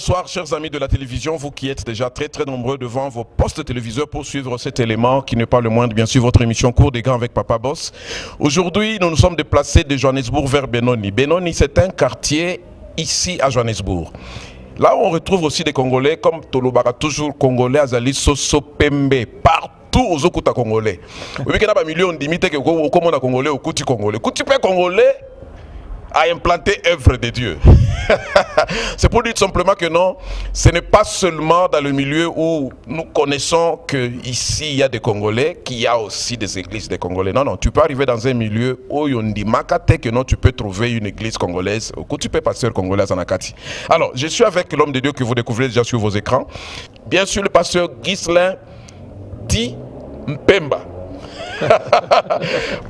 Bonsoir chers amis de la télévision, vous qui êtes déjà très nombreux devant vos postes téléviseurs pour suivre cet élément qui n'est pas le moindre, bien sûr votre émission Cours des Grands avec Papa Boss. Aujourd'hui nous nous sommes déplacés de Johannesburg vers Benoni. Benoni c'est un quartier ici à Johannesburg. Là on retrouve aussi des Congolais comme Tolobara, toujours Congolais, Azali Soso Pembe, partout aux Okuta Congolais. Oui, qu'il y a un million d'imités que comme on a Congolais au Kuti Congolais. Kuti Congolais a implanté œuvre de Dieu. C'est pour dire tout simplement que non, ce n'est pas seulement dans le milieu où nous connaissons qu'ici il y a des Congolais, qu'il y a aussi des églises des Congolais. Non, non, tu peux arriver dans un milieu où on dit Makate que non, tu peux trouver une église congolaise, ou tu peux pasteur congolais à Nakati. Alors, je suis avec l'homme de Dieu que vous découvrez déjà sur vos écrans. Bien sûr, le pasteur Ghislain Di Mpemba.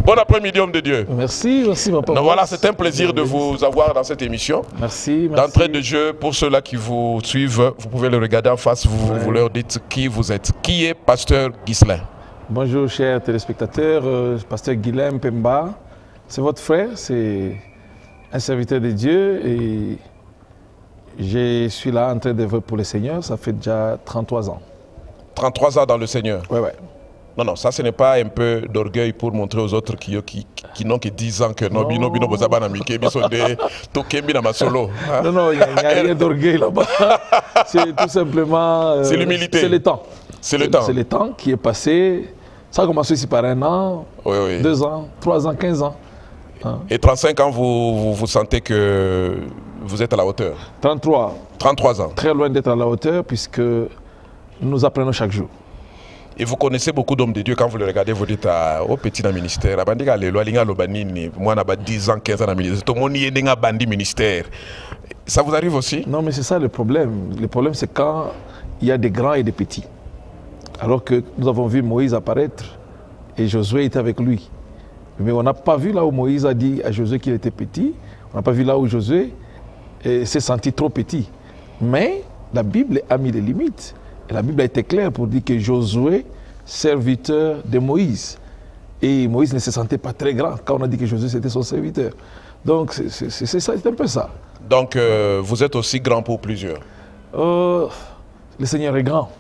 Bon après-midi, homme de Dieu. Merci, merci, papa. Donc voilà, c'est un plaisir de vous avoir dans cette émission. Merci, merci. D'entrée de jeu, pour ceux-là qui vous suivent, vous pouvez le regarder en face, vous leur dites qui vous êtes. Qui est pasteur Ghislain? Bonjour, chers téléspectateurs, pasteur Ghislain Mpemba. C'est votre frère, c'est un serviteur de Dieu et je suis là en train d'œuvrer pour le Seigneur, ça fait déjà 33 ans. 33 ans dans le Seigneur? Oui, oui. Non, non, ça ce n'est pas un peu d'orgueil pour montrer aux autres qui n'ont que 10 ans que non, bino bozabana mike, bisonde, tokembi na masolo. Non, non, il n'y a rien d'orgueil là-bas. C'est tout simplement... c'est l'humilité. C'est le temps. C'est le temps. C'est le temps qui est passé. Ça a commencé ici par 1 an, oui, oui. 2 ans, 3 ans, 15 ans. Hein? Et 35 ans, vous sentez que vous êtes à la hauteur? 33. 33 ans. Très loin d'être à la hauteur puisque nous apprenons chaque jour. Et vous connaissez beaucoup d'hommes de Dieu, quand vous le regardez, vous dites au petit dans le ministère, moi j'ai 10 ans, 15 ans dans le ministère, tout le monde y a bandi ministère. Ça vous arrive aussi? Non, mais c'est ça le problème. Le problème, c'est quand il y a des grands et des petits. Alors que nous avons vu Moïse apparaître et Josué était avec lui. Mais on n'a pas vu là où Moïse a dit à Josué qu'il était petit. On n'a pas vu là où Josué s'est senti trop petit. Mais la Bible a mis des limites. Et la Bible a été claire pour dire que Josué, serviteur de Moïse. Et Moïse ne se sentait pas très grand quand on a dit que Josué c'était son serviteur. Donc c'est un peu ça. Donc vous êtes aussi grand pour plusieurs? Le Seigneur est grand.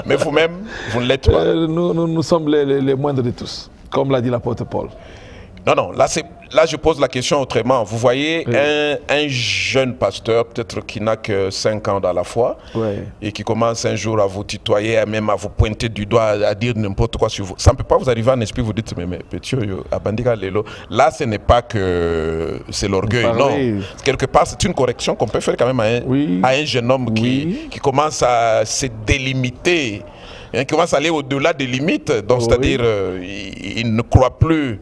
Mais vous-même, vous ne l'êtes pas? Nous sommes les moindres de tous, comme l'a dit l'apôtre Paul. Non, non, là je pose la question autrement. Vous voyez un jeune pasteur, peut-être qui n'a que 5 ans dans la foi, et qui commence un jour à vous tutoyer, même à vous pointer du doigt, à dire n'importe quoi sur vous. Ça ne peut pas vous arriver en esprit, vous dites, mais petit, là ce n'est pas que c'est l'orgueil, non. Quelque part, c'est une correction qu'on peut faire quand même à un jeune homme qui commence à se délimiter, qui commence à aller au-delà des limites, donc c'est-à-dire il ne croit plus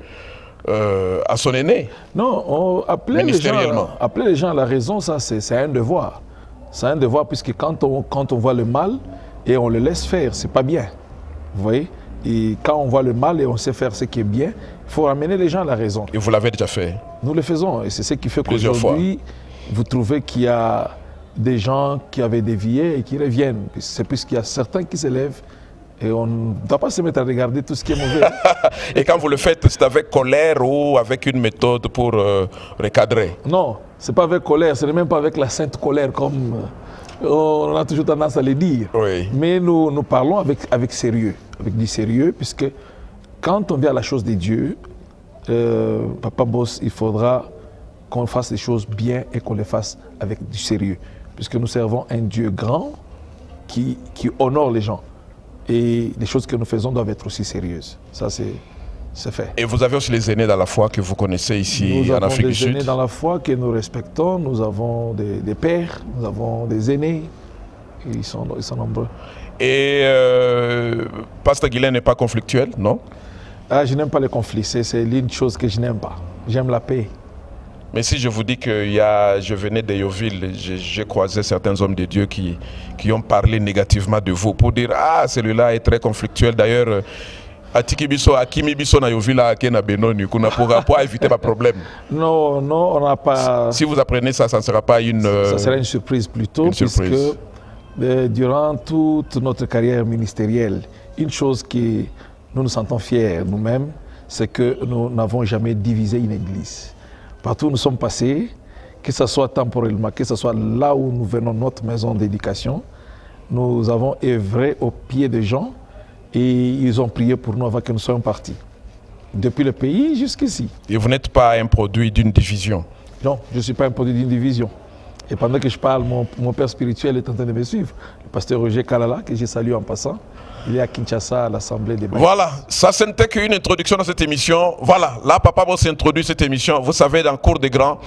à son aîné. Non, appeler les gens à la raison, ça c'est un devoir. C'est un devoir puisque quand on voit le mal et on le laisse faire, c'est pas bien. Vous voyez? Et quand on voit le mal et on sait faire ce qui est bien, il faut amener les gens à la raison. Et vous l'avez déjà fait? Nous le faisons et c'est ce qui fait qu'aujourd'hui, vous trouvez qu'il y a des gens qui avaient dévié et qui reviennent. C'est puisqu'il y a certains qui s'élèvent. Et on ne doit pas se mettre à regarder tout ce qui est mauvais. Et quand vous le faites, c'est avec colère ou avec une méthode pour recadrer? Non, ce n'est pas avec colère, ce n'est même pas avec la sainte colère comme on a toujours tendance à le dire. Oui. Mais nous parlons avec sérieux, avec du sérieux, puisque quand on vient à la chose de Dieu, Papa Boss, il faudra qu'on fasse les choses bien et qu'on les fasse avec du sérieux. Puisque nous servons un Dieu grand qui honore les gens. Et les choses que nous faisons doivent être aussi sérieuses. Ça, c'est fait. Et vous avez aussi les aînés dans la foi que vous connaissez ici en Afrique du Sud? Nous avons des aînés dans la foi que nous respectons. Nous avons des pères, nous avons des aînés. Ils sont nombreux. Et Pasteur Ghislain n'est pas conflictuel, non? Je n'aime pas les conflits. C'est l'une chose que je n'aime pas. J'aime la paix. Mais si je vous dis que je venais d'Ayoville, j'ai croisé certains hommes de Dieu qui ont parlé négativement de vous pour dire « Ah, celui-là est très conflictuel. » D'ailleurs, pour éviter ma problème. Non, non, on n'a pas... Si vous apprenez ça, ça ne sera pas une... Ça sera une surprise plutôt, puisque durant toute notre carrière ministérielle, une chose que nous nous sentons fiers nous-mêmes, c'est que nous n'avons jamais divisé une église. Partout où nous sommes passés, que ce soit temporellement, que ce soit là où nous venons, notre maison d'éducation, nous avons œuvré au pied des gens et ils ont prié pour nous avant que nous soyons partis. Depuis le pays jusqu'ici. Et vous n'êtes pas un produit d'une division? Non, je ne suis pas un produit d'une division. Et pendant que je parle, mon père spirituel est en train de me suivre. Le pasteur Roger Kalala, que j'ai salué en passant, il est à Kinshasa, à l'Assemblée des Baïs. Voilà, ça ce n'était qu'une introduction dans cette émission. Voilà, là Papa Boss introduit cette émission. Vous savez, dans le cours des grands,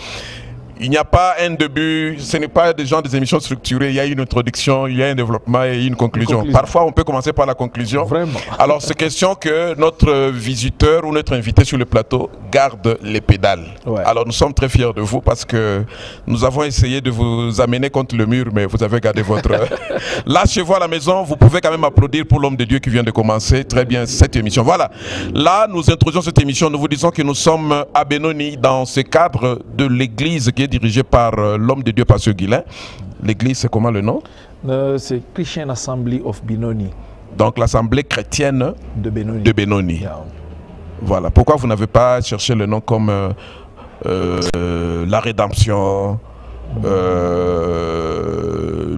il n'y a pas un début, ce n'est pas des émissions structurées, il y a une introduction, il y a un développement et une conclusion. Parfois, on peut commencer par la conclusion. Vraiment. Alors, c'est question que notre visiteur ou notre invité sur le plateau garde les pédales. Ouais. Alors, nous sommes très fiers de vous parce que nous avons essayé de vous amener contre le mur, mais vous avez gardé votre... Là, chez vous à la maison, vous pouvez quand même applaudir pour l'homme de Dieu qui vient de commencer très bien cette émission. Voilà, là, nous introduisons cette émission, nous vous disons que nous sommes à Benoni dans ce cadre de l'église qui est dirigé par l'homme de Dieu, Pasteur Guilain. L'église, c'est comment le nom? C'est Christian Assembly of Benoni. Donc l'assemblée chrétienne de Benoni. Yeah. Voilà. Pourquoi vous n'avez pas cherché le nom comme la Rédemption,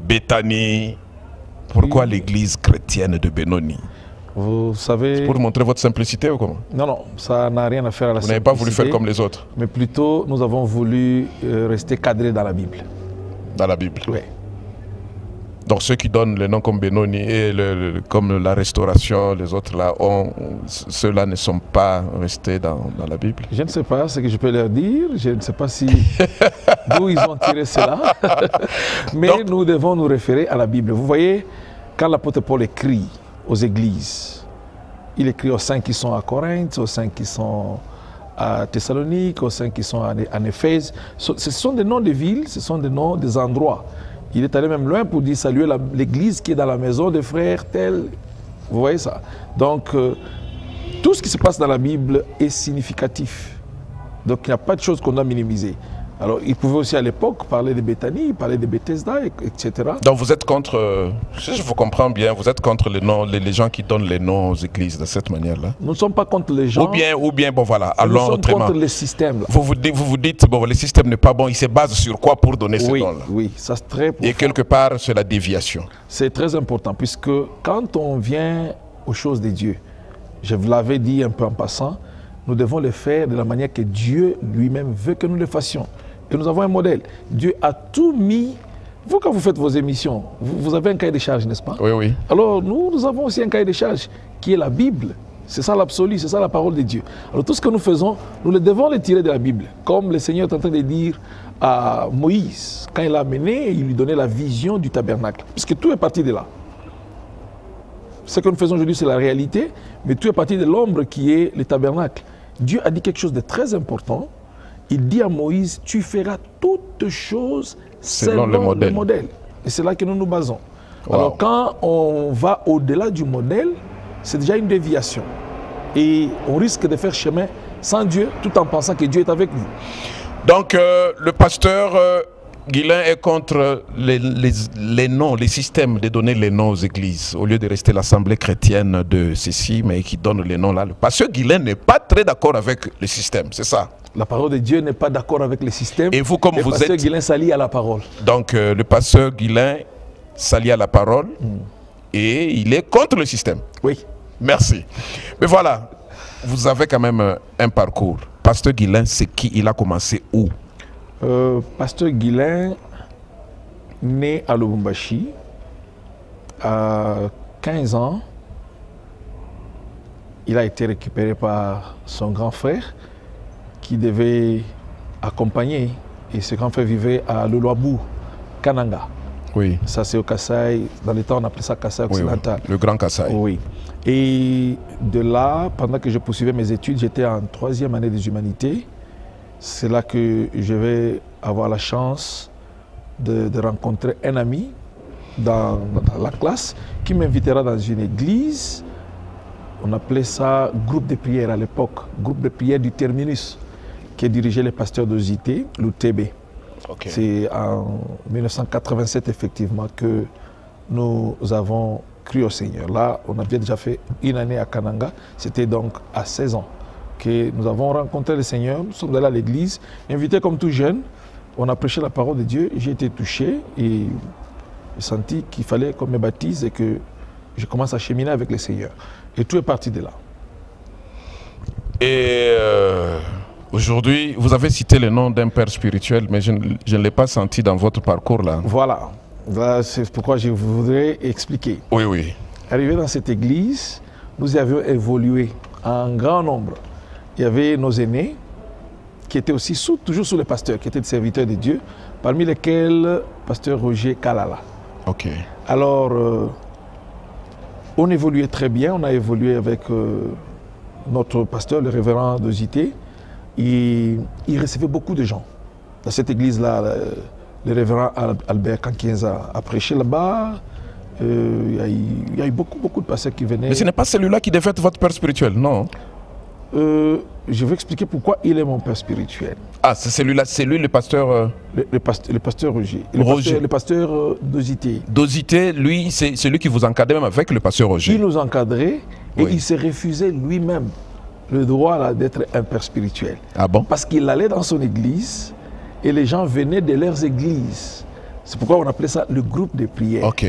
Béthanie? Pourquoi l'église chrétienne de Benoni? Vous savez... C'est pour montrer votre simplicité ou comment? Non, non, ça n'a rien à faire à la simplicité. Vous n'avez pas voulu faire comme les autres? Mais plutôt, nous avons voulu rester cadrés dans la Bible. Dans la Bible? Oui. Donc ceux qui donnent les noms comme Benoni et comme la Restauration, les autres là, ceux-là ne sont pas restés dans la Bible? Je ne sais pas ce que je peux leur dire, je ne sais pas si d'où ils ont tiré cela. Mais donc, nous devons nous référer à la Bible. Vous voyez, quand l'apôtre Paul écrit aux églises, il écrit aux saints qui sont à Corinthe, aux saints qui sont à Thessalonique, aux saints qui sont en Éphèse. Ce sont des noms de villes, ce sont des noms des endroits. Il est allé même loin pour dire saluer l'église qui est dans la maison des frères tels. Vous voyez ça? Donc, tout ce qui se passe dans la Bible est significatif. Donc, il n'y a pas de choses qu'on doit minimiser. Alors, il pouvait aussi à l'époque parler de Béthanie, parler de Bethesda, etc. Donc, vous êtes contre, si je vous comprends bien, vous êtes contre les noms, les gens qui donnent les noms aux églises de cette manière-là? Nous ne sommes pas contre les gens. Ou bien bon voilà, allons nous sommes autrement. contre les systèmes. Là. Vous vous dites, bon, le système n'est pas bon, il se base sur quoi pour donner ces noms-là? Oui, ça c'est très profond. Et quelque part, c'est la déviation. C'est très important, puisque quand on vient aux choses de Dieu, je vous l'avais dit un peu en passant, nous devons le faire de la manière que Dieu lui-même veut que nous le fassions. Et nous avons un modèle. Dieu a tout mis. Vous, quand vous faites vos émissions, vous avez un cahier de charges, n'est-ce pas? Oui, oui. Alors, nous avons aussi un cahier de charges qui est la Bible. C'est ça l'absolu, c'est ça la parole de Dieu. Alors, tout ce que nous faisons, nous le devons le tirer de la Bible. Comme le Seigneur est en train de dire à Moïse, quand il l'a amené, il lui donnait la vision du tabernacle. Puisque tout est parti de là. Ce que nous faisons aujourd'hui, c'est la réalité, mais tout est parti de l'ombre qui est le tabernacle. Dieu a dit quelque chose de très important. Il dit à Moïse, tu feras toutes choses selon le modèle. Et c'est là que nous nous basons. Wow. Alors quand on va au-delà du modèle, c'est déjà une déviation. Et on risque de faire chemin sans Dieu, tout en pensant que Dieu est avec vous. Donc le pasteur Guilain est contre les noms, les systèmes de donner les noms aux églises, au lieu de rester l'assemblée chrétienne de ceci, mais qui donne les noms là. Le pasteur Guilain n'est pas très d'accord avec le système, c'est ça? La parole de Dieu n'est pas d'accord avec le système. Et vous, comme vous êtes... Le pasteur Guilain s'allie à la parole. Donc le pasteur Guilain s'allie à la parole et il est contre le système. Oui. Merci. Mais voilà, vous avez quand même un parcours. Pasteur Guilain, c'est qui? Il a commencé où? Pasteur Guilain, né à Lubumbashi, à 15 ans, il a été récupéré par son grand frère qui devait accompagner. Et ce grand frère vivait à Luluabu, Kananga. Oui. Ça, c'est au Kasaï. Dans le temps, on appelait ça Kasaï occidental. Oui, le Grand Kasaï. Oui. Et de là, pendant que je poursuivais mes études, j'étais en 3e année des humanités. C'est là que je vais avoir la chance de rencontrer un ami dans la classe qui m'invitera dans une église. On appelait ça groupe de prière à l'époque, groupe de prière du Terminus, qui dirigeait le pasteur d'Ozité, l'UTB. Okay. C'est en 1987 effectivement que nous avons cru au Seigneur. Là, on avait déjà fait une année à Kananga, c'était donc à 16 ans que nous avons rencontré le Seigneur. Nous sommes allés à l'église, invités comme tout jeune, on a prêché la parole de Dieu, j'ai été touché et j'ai senti qu'il fallait qu'on me baptise et que je commence à cheminer avec le Seigneur. Et tout est parti de là. Et aujourd'hui, vous avez cité le nom d'un père spirituel, mais je ne l'ai pas senti dans votre parcours là. Voilà. C'est pourquoi je voudrais expliquer. Oui, oui. Arrivé dans cette église, nous avions évolué en grand nombre. Il y avait nos aînés, qui étaient aussi toujours sous les pasteurs, qui étaient des serviteurs de Dieu, parmi lesquels pasteur Roger Kalala. Ok. Alors, on évoluait très bien, on a évolué avec notre pasteur, le révérend Dosité. Il recevait beaucoup de gens. Dans cette église-là, le révérend Albert Kankienza a prêché là-bas. Il y a eu beaucoup de pasteurs qui venaient. Mais ce n'est pas celui-là qui devait être votre père spirituel, non? Je vais expliquer pourquoi il est mon père spirituel. Ah, c'est celui-là, c'est lui le pasteur... Le pasteur Roger. Le pasteur Dosité. Dosité, lui, c'est celui qui vous encadrait même avec le pasteur Roger. Il nous encadrait et Oui. il s'est refusé lui-même le droit d'être un père spirituel. Ah bon? Parce qu'il allait dans son église et les gens venaient de leurs églises. C'est pourquoi on appelait ça le groupe de prière. Ok.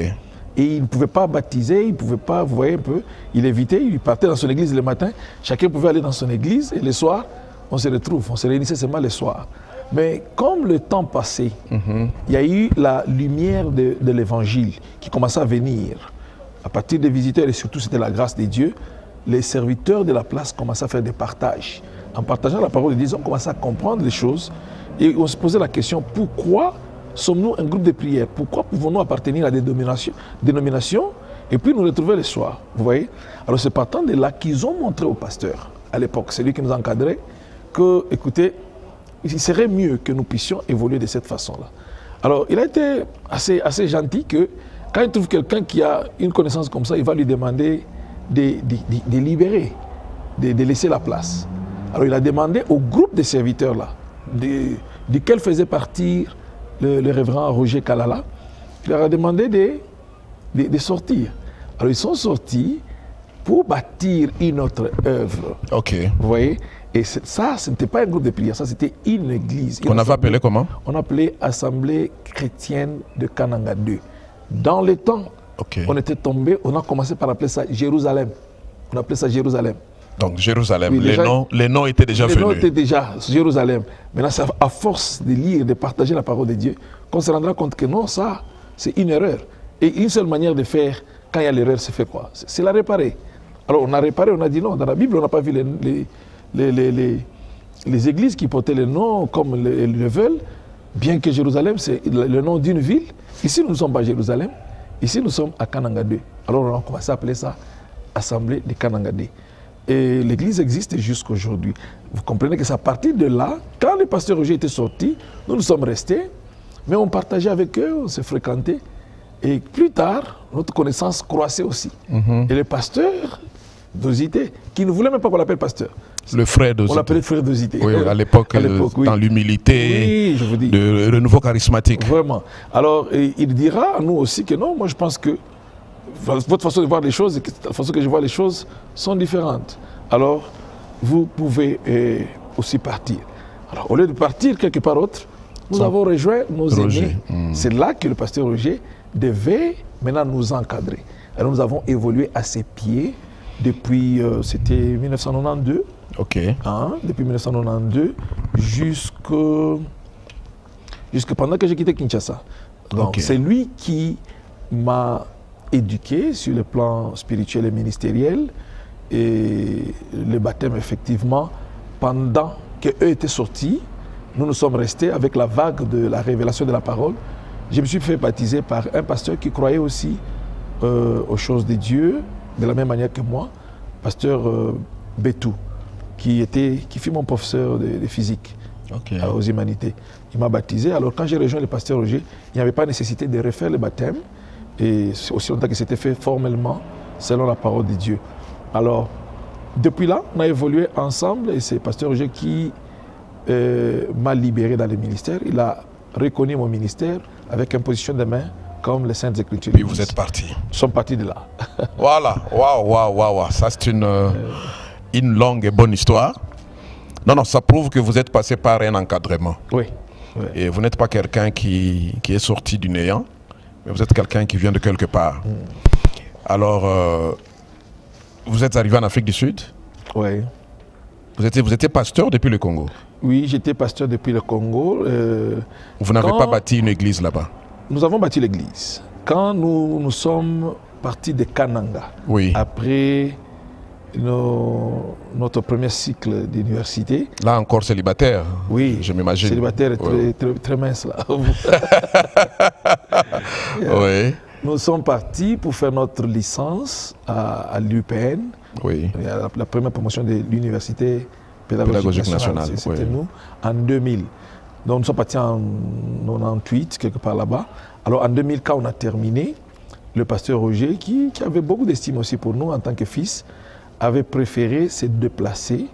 Et il ne pouvait pas baptiser, il ne pouvait pas, vous voyez un peu, il évitait, il partait dans son église le matin, chacun pouvait aller dans son église et le soir, on se retrouve, on se réunissait seulement le soir. Mais comme le temps passait, il y a eu la lumière de l'évangile qui commençait à venir. À partir des visiteurs, et surtout c'était la grâce de Dieu, les serviteurs de la place commençaient à faire des partages. En partageant la parole de Dieu, on commençait à comprendre les choses et on se posait la question, pourquoi sommes-nous un groupe de prière? Pourquoi pouvons-nous appartenir à des dénominations et puis nous retrouver le soir? Vous voyez? Alors c'est partant de là qu'ils ont montré au pasteur, à l'époque, celui qui nous encadrait, que, écoutez, il serait mieux que nous puissions évoluer de cette façon-là. Alors il a été assez gentil que quand il trouve quelqu'un qui a une connaissance comme ça, il va lui demander de libérer, de laisser la place. Alors il a demandé au groupe de serviteurs là, duquel faisait partie le révérend Roger Kalala, il leur a demandé de sortir. Alors ils sont sortis pour bâtir une autre œuvre. Ok. Vous voyez? Et ça, ce n'était pas un groupe de prière, ça c'était une église. On avait appelé comment? On appelait Assemblée chrétienne de Kananga 2. Dans le temps, on était tombé, on a commencé par appeler ça Jérusalem. On appelait ça Jérusalem. Donc Jérusalem, Oui, les noms étaient déjà venus. Les noms étaient déjà Jérusalem. Maintenant, c'est à force de lire, de partager la parole de Dieu, qu'on se rendra compte que non, ça, c'est une erreur. Et une seule manière de faire, quand il y a l'erreur, c'est fait quoi? C'est la réparer. Alors on a réparé, on a dit non, dans la Bible, on n'a pas vu les églises qui portaient les noms comme elles le veulent, bien que Jérusalem, c'est le nom d'une ville. Ici, nous ne sommes pas à Jérusalem, ici, nous sommes à Kananga 2. Alors on a commencé à appeler ça Assemblée de Kananga 2. Et l'église existe jusqu'à aujourd'hui. Vous comprenez que c'est à partir de là, quand le pasteur Roger était sorti, nous sommes restés, mais on partageait avec eux, on se fréquentait. Et plus tard, notre connaissance croissait aussi. Et le pasteur Dosité, qui ne voulait même pas qu'on l'appelle pasteur. Le frère Dosité. On l'appelait frère Dosité. Oui, à l'époque, oui. Dans l'humilité, oui, je vous dis. de renouveau charismatique. Vraiment. Alors, il dira à nous aussi que non, moi je pense que votre façon de voir les choses et la façon que je vois les choses sont différentes. Alors, vous pouvez aussi partir. Alors, au lieu de partir quelque part autre, nous avons rejoint nos aînés. C'est là que le pasteur Roger devait maintenant nous encadrer. Alors, nous avons évolué à ses pieds depuis, c'était 1992. Ok. Depuis 1992 jusque pendant que j'ai quitté Kinshasa. Donc, c'est lui qui m'a éduqué sur le plan spirituel et ministériel. Et le baptême, effectivement, pendant qu'eux étaient sortis, nous sommes restés avec la vague de la révélation de la parole. Je me suis fait baptiser par un pasteur qui croyait aussi aux choses de Dieu, de la même manière que moi, pasteur Betou, qui fut mon professeur de physique aux humanités. Il m'a baptisé. Alors quand j'ai rejoint le pasteur Roger, il n'y avait pas nécessité de refaire le baptême, et aussi longtemps que c'était fait formellement, selon la parole de Dieu. Alors, depuis là, on a évolué ensemble, et c'est pasteur Roger qui m'a libéré dans le ministère. Il a reconnu mon ministère avec imposition de main, comme les Saintes Écritures. Puis vous êtes partis. Nous sommes partis de là. Voilà, waouh. Ça, c'est une longue et bonne histoire. Non, ça prouve que vous êtes passé par un encadrement. Oui. Ouais. Et vous n'êtes pas quelqu'un qui est sorti du néant, mais vous êtes quelqu'un qui vient de quelque part. Alors, vous êtes arrivé en Afrique du Sud. Oui. Vous étiez pasteur depuis le Congo. Oui, j'étais pasteur depuis le Congo. Vous n'avez pas bâti une église là-bas? Nous avons bâti l'église. Quand nous sommes partis de Kananga, oui. Après notre premier cycle d'université. Là encore célibataire? Oui, je m'imagine. Célibataire très mince là. Oui. Nous sommes partis pour faire notre licence à l'UPN. Oui. La première promotion de l'université pédagogique nationale. C'était nous en 2000. Donc nous sommes partis en 98, quelque part là-bas. Alors en 2000, quand on a terminé, le pasteur Roger, qui avait beaucoup d'estime aussi pour nous en tant que fils, avait préféré se déplacer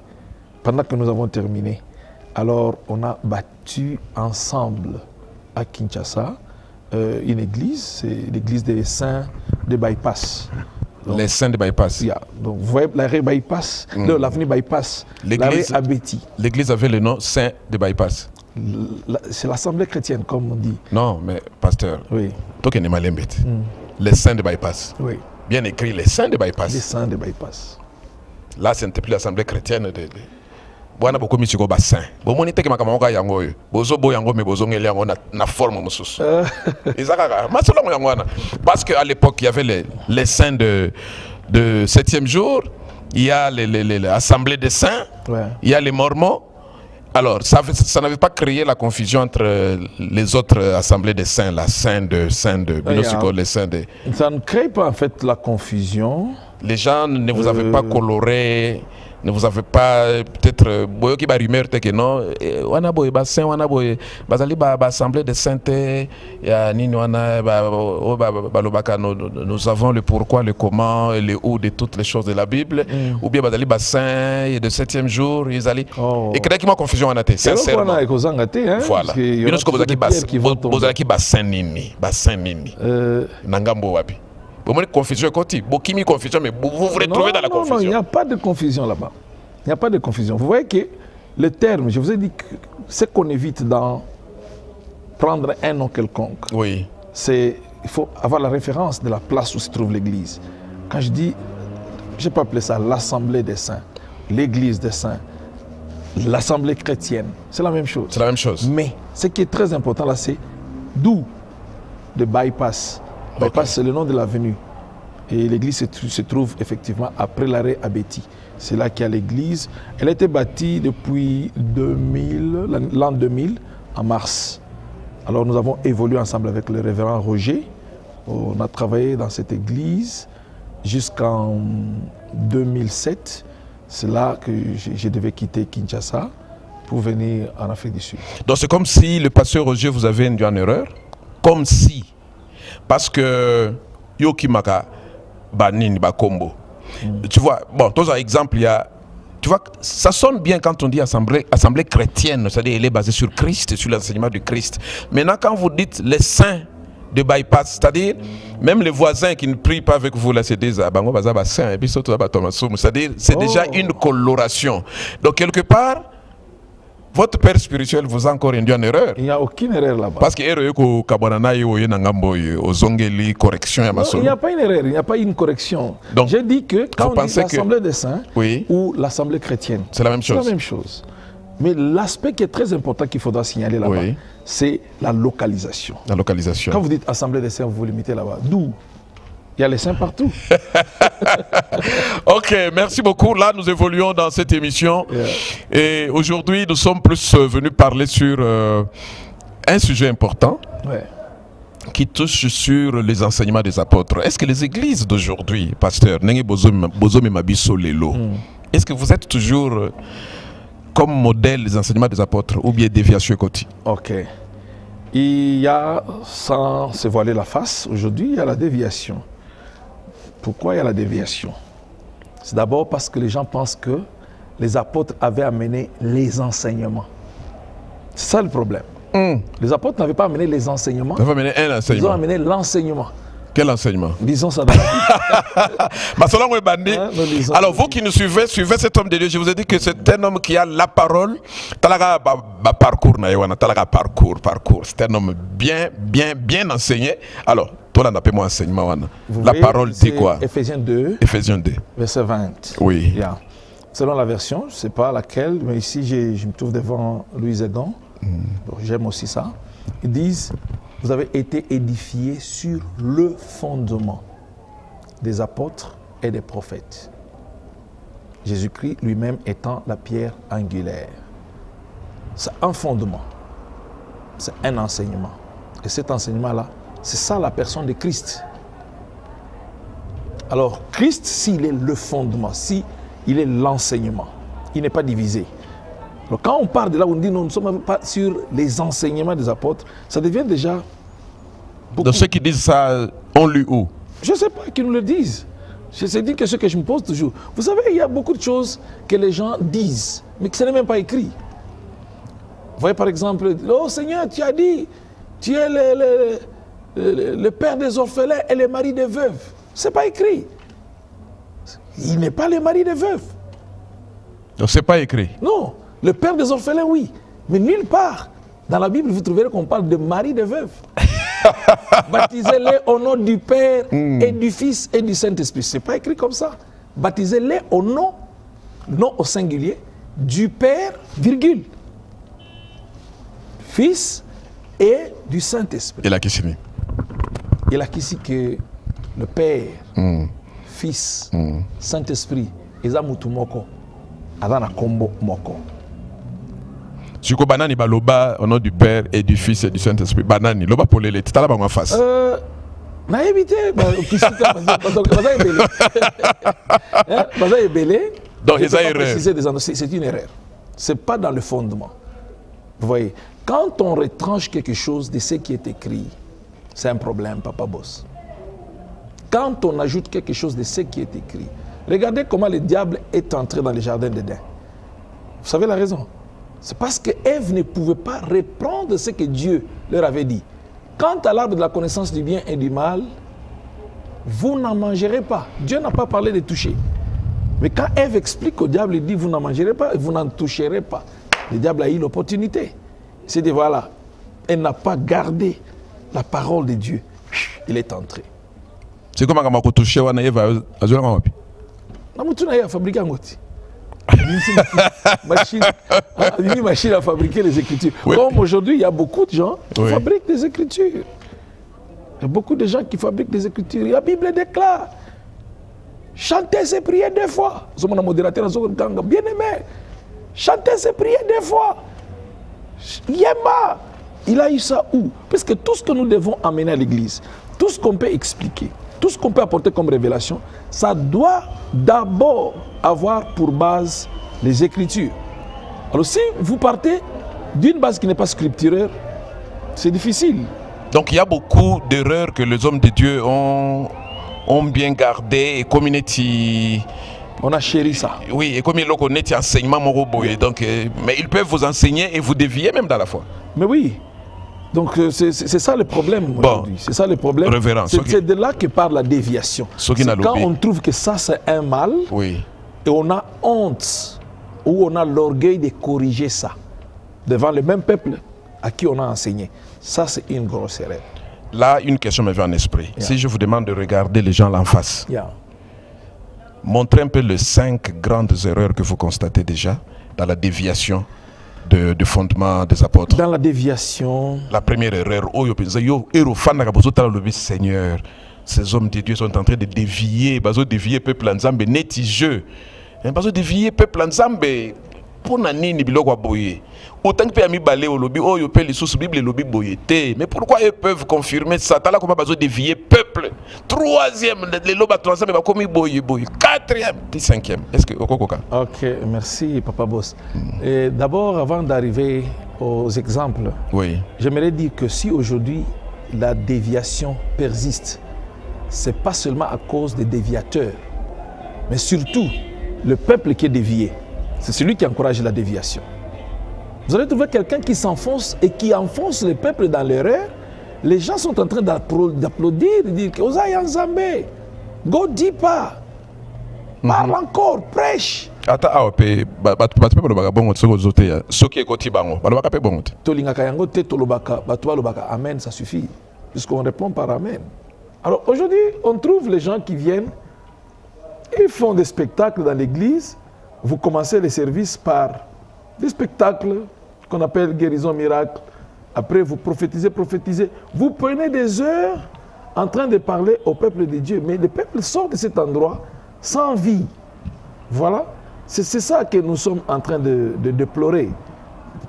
pendant que nous avons terminé. Alors on a bâti ensemble à Kinshasa une église, c'est l'église des Saints de Bypass. Donc, les Saints de Bypass. Yeah. Donc vous voyez l'arrêt Bypass, l'avenue Bypass, l'arrêt Abeti. L'église avait le nom Saint de Bypass. C'est l'assemblée chrétienne, comme on dit. Non, mais pasteur, oui. Toi qui n'es pas les Saints de Bypass. Oui. Bien écrit, les Saints de Bypass. Les Saints de Bypass. Là, ce n'était plus l'assemblée chrétienne de Bwana beaucoup mis sur bassin. Bon monite que makamanga yango yo. Bozo bo yango mais bozo ngeli yango na forme mususu. Izakaka. Masolo yango na. Parce qu'à l'époque il y avait les saints de 7e jour, il y a l'assemblée des saints, ouais. Il y a les mormons. Alors ça n'avait pas créé la confusion entre les autres assemblées des saints, la saint de Binosiko, les saints de. Ça ne crée pas en fait la confusion. Les gens ne vous avaient pas coloré. Ne vous avez pas peut-être boyoki ba rumeur que non wana boy ba saint wana boy bazali ba assemblée de sainteté ya nini wana ba nous avons le pourquoi, le comment et le où de toutes les choses de la Bible ou bien bazali ba saint et de 7e jour ils allaient et créer qui m'a confusion wana té sincèrement voilà bino ce que bozaki ba saint nini nangambo wapi. Vous avez confusion côté, beaucoup confusion, mais vous vous retrouvez dans la confusion. Non, il n'y a pas de confusion là-bas. Il n'y a pas de confusion. Vous voyez que le terme, je vous ai dit que ce qu'on évite dans prendre un nom quelconque, oui. C'est il faut avoir la référence de la place où se trouve l'église. Quand je dis, je peux appeler ça l'assemblée des saints, l'église des saints, l'assemblée chrétienne, c'est la même chose. C'est la même chose. Mais ce qui est très important là, c'est d'où de bypass. Bypass, c'est le nom de l'avenue. Et l'église se trouve effectivement après l'arrêt Abeti. C'est là qu'il y a l'église. Elle a été bâtie depuis l'an 2000, en mars. Alors nous avons évolué ensemble avec le révérend Roger. On a travaillé dans cette église jusqu'en 2007. C'est là que je devais quitter Kinshasa pour venir en Afrique du Sud. Donc c'est comme si le pasteur Roger vous avait induit en erreur. Comme si. Parce que Yoki Maka Banin Bakombo. Tu vois, bon, dans un exemple, il y a. Tu vois, ça sonne bien quand on dit assemblée chrétienne, c'est-à-dire elle est basée sur Christ, sur l'enseignement du Christ. Maintenant, quand vous dites les saints de bypass, c'est-à-dire même les voisins qui ne prient pas avec vous, là, c'est des Abango Bazaba saints, et puis surtout c'est-à-dire c'est déjà une coloration. Donc, quelque part, votre père spirituel vous a encore induit en erreur. Il n'y a aucune erreur là-bas. Parce que il n'y a pas une erreur, il n'y a pas une correction. Donc, j'ai dit que quand on dit l'assemblée des saints ou l'assemblée chrétienne, c'est la même chose. C'est la même chose. Mais l'aspect qui est très important qu'il faudra signaler là-bas, c'est la localisation. La localisation. Quand vous dites assemblée des saints, vous vous limitez là-bas. D'où? Il y a les saints partout. Ok, merci beaucoup. Là, nous évoluons dans cette émission. Et aujourd'hui, nous sommes plus venus parler sur un sujet important qui touche sur les enseignements des apôtres. Est-ce que les églises d'aujourd'hui, pasteur, est-ce que vous êtes toujours comme modèle des enseignements des apôtres ou bien déviation côté? Ok. Il y a, sans se voiler la face, aujourd'hui, il y a la déviation. Pourquoi il y a la déviation? C'est d'abord parce que les gens pensent que les apôtres avaient amené les enseignements. C'est ça le problème. Les apôtres n'avaient pas amené les enseignements. Ils ont amené l'enseignement. Quel enseignement? Lisons ça dans la Bible. Alors, vous qui nous suivez, suivez cet homme de Dieu. Je vous ai dit que c'est un homme qui a la parole. Parcours. C'est un homme bien enseigné. Alors, toi, là, n'appelle-moi enseignement. La parole dit quoi? Éphésiens 2. Éphésiens 2. Verset 20. Oui. Yeah. Selon la version, je ne sais pas laquelle, mais ici, je me trouve devant Louis Egan. J'aime aussi ça. Ils disent, vous avez été édifiés sur le fondement des apôtres et des prophètes. Jésus-Christ lui-même étant la pierre angulaire. C'est un fondement. C'est un enseignement. Et cet enseignement-là, c'est ça la personne de Christ. Alors, Christ, s'il est le fondement, s'il est l'enseignement, il n'est pas divisé. Alors, quand on parle de là, on dit non, nous ne sommes pas sur les enseignements des apôtres, ça devient déjà beaucoup. Donc ceux qui disent ça, on lu où? Je ne sais pas qui nous le disent. C'est une question que je me pose toujours. Vous savez, il y a beaucoup de choses que les gens disent, mais que ce n'est même pas écrit. Vous voyez par exemple, oh Seigneur, tu as dit, tu es le père des orphelins et le mari des veuves. Ce n'est pas écrit. Il n'est pas le mari des veuves. Donc ce n'est pas écrit. Non, le père des orphelins, oui. Mais nulle part dans la Bible, vous trouverez qu'on parle de mari des veuves. Baptisez-les au nom du Père et du Fils et du Saint-Esprit. Ce n'est pas écrit comme ça. Baptisez-les au nom, non au singulier, du Père, virgule, Fils et du Saint-Esprit. Et là, qui signifie? Il a ici que le Père, Fils, Saint-Esprit, Ezamutu Moko, Adana Kombo Moko. Suko banani baloba au nom du Père et du Fils et du Saint-Esprit. Banani, loba polele, titala ba face. Na évité, donc c'est une erreur. C'est pas dans le fondement. Vous voyez, quand on retranche quelque chose de ce qui est écrit, c'est un problème, Papa Boss. Quand on ajoute quelque chose de ce qui est écrit, regardez comment le diable est entré dans le jardin d'Éden. Vous savez la raison? C'est parce que Ève ne pouvait pas reprendre ce que Dieu leur avait dit. Quant à l'arbre de la connaissance du bien et du mal, vous n'en mangerez pas. Dieu n'a pas parlé de toucher. Mais quand Ève explique au diable, il dit vous n'en mangerez pas, vous n'en toucherez pas. Le diable a eu l'opportunité. C'est de voilà, elle n'a pas gardé la parole de Dieu. Il est entré. C'est comment on a touché Ève à Zoulangapi? On a fabriqué un outil. Une machine à fabriquer les écritures. Oui. Comme aujourd'hui, il y a beaucoup de gens qui fabriquent des écritures. Il y a beaucoup de gens qui fabriquent des écritures. La Bible déclare chantez ces prières 2 fois. Nous sommes modérateur bien aimé. Chantez ces prières 2 fois. Yemba, il a eu ça où? Parce que tout ce que nous devons amener à l'église, tout ce qu'on peut expliquer, tout ce qu'on peut apporter comme révélation, ça doit d'abord avoir pour base les Écritures. Alors si vous partez d'une base qui n'est pas scripturaire, c'est difficile. Donc il y a beaucoup d'erreurs que les hommes de Dieu ont bien gardées et community. On a chéri ça. Oui, et comme ils l'ont connu, il y a enseignement moroboy. Donc, mais ils peuvent vous enseigner et vous dévier même dans la foi. Mais oui. Donc c'est ça le problème aujourd'hui. C'est ça le problème. C'est de là que part la déviation. Quand on trouve que ça c'est un mal, et on a honte, ou on a l'orgueil de corriger ça devant le même peuple à qui on a enseigné. Ça c'est une grosse erreur. Là, une question me vient en esprit. Si je vous demande de regarder les gens là en face, montrez un peu les 5 grandes erreurs que vous constatez déjà dans la déviation de fondement des apôtres. Dans la déviation. La première erreur, Seigneur, ces hommes de Dieu sont en train de dévier, dévier peuple ensemble, nétigeux. Dévier peuple ensemble. Pour nani biloko boye. Autant que ami balé au lobby, oh yopé les sous Bible lobby boyété. Mais pourquoi ils peuvent confirmer ça? T'as là comment besoin dévier peuple. 3e, les lobas 3e, va comme boye boye. 4e, puis 5e. Est-ce que ok, merci Papa Boss. D'abord, avant d'arriver aux exemples, j'aimerais dire que si aujourd'hui la déviation persiste, c'est pas seulement à cause des déviateurs, mais surtout le peuple qui est dévié. C'est celui qui encourage la déviation. Vous allez trouver quelqu'un qui s'enfonce et qui enfonce le peuple dans l'erreur, les gens sont en train d'applaudir, de dire que Osaïa Nzambe, go dis pas, parle encore, prêche. Ata AOP, batu pe lobaka bongo tsoko zote ya. Soki ekoti bango, balobaka pe bongo te. Tolingaka yango te tolobaka, batu balobaka amen, ça suffit. Puisqu'on répond par amen. Alors aujourd'hui, on trouve les gens qui viennent, ils font des spectacles dans l'église. Vous commencez les services par des spectacles qu'on appelle guérison miracle. Après, vous prophétisez. Vous prenez des heures en train de parler au peuple de Dieu. Mais le peuple sort de cet endroit sans vie. Voilà. C'est ça que nous sommes en train de déplorer.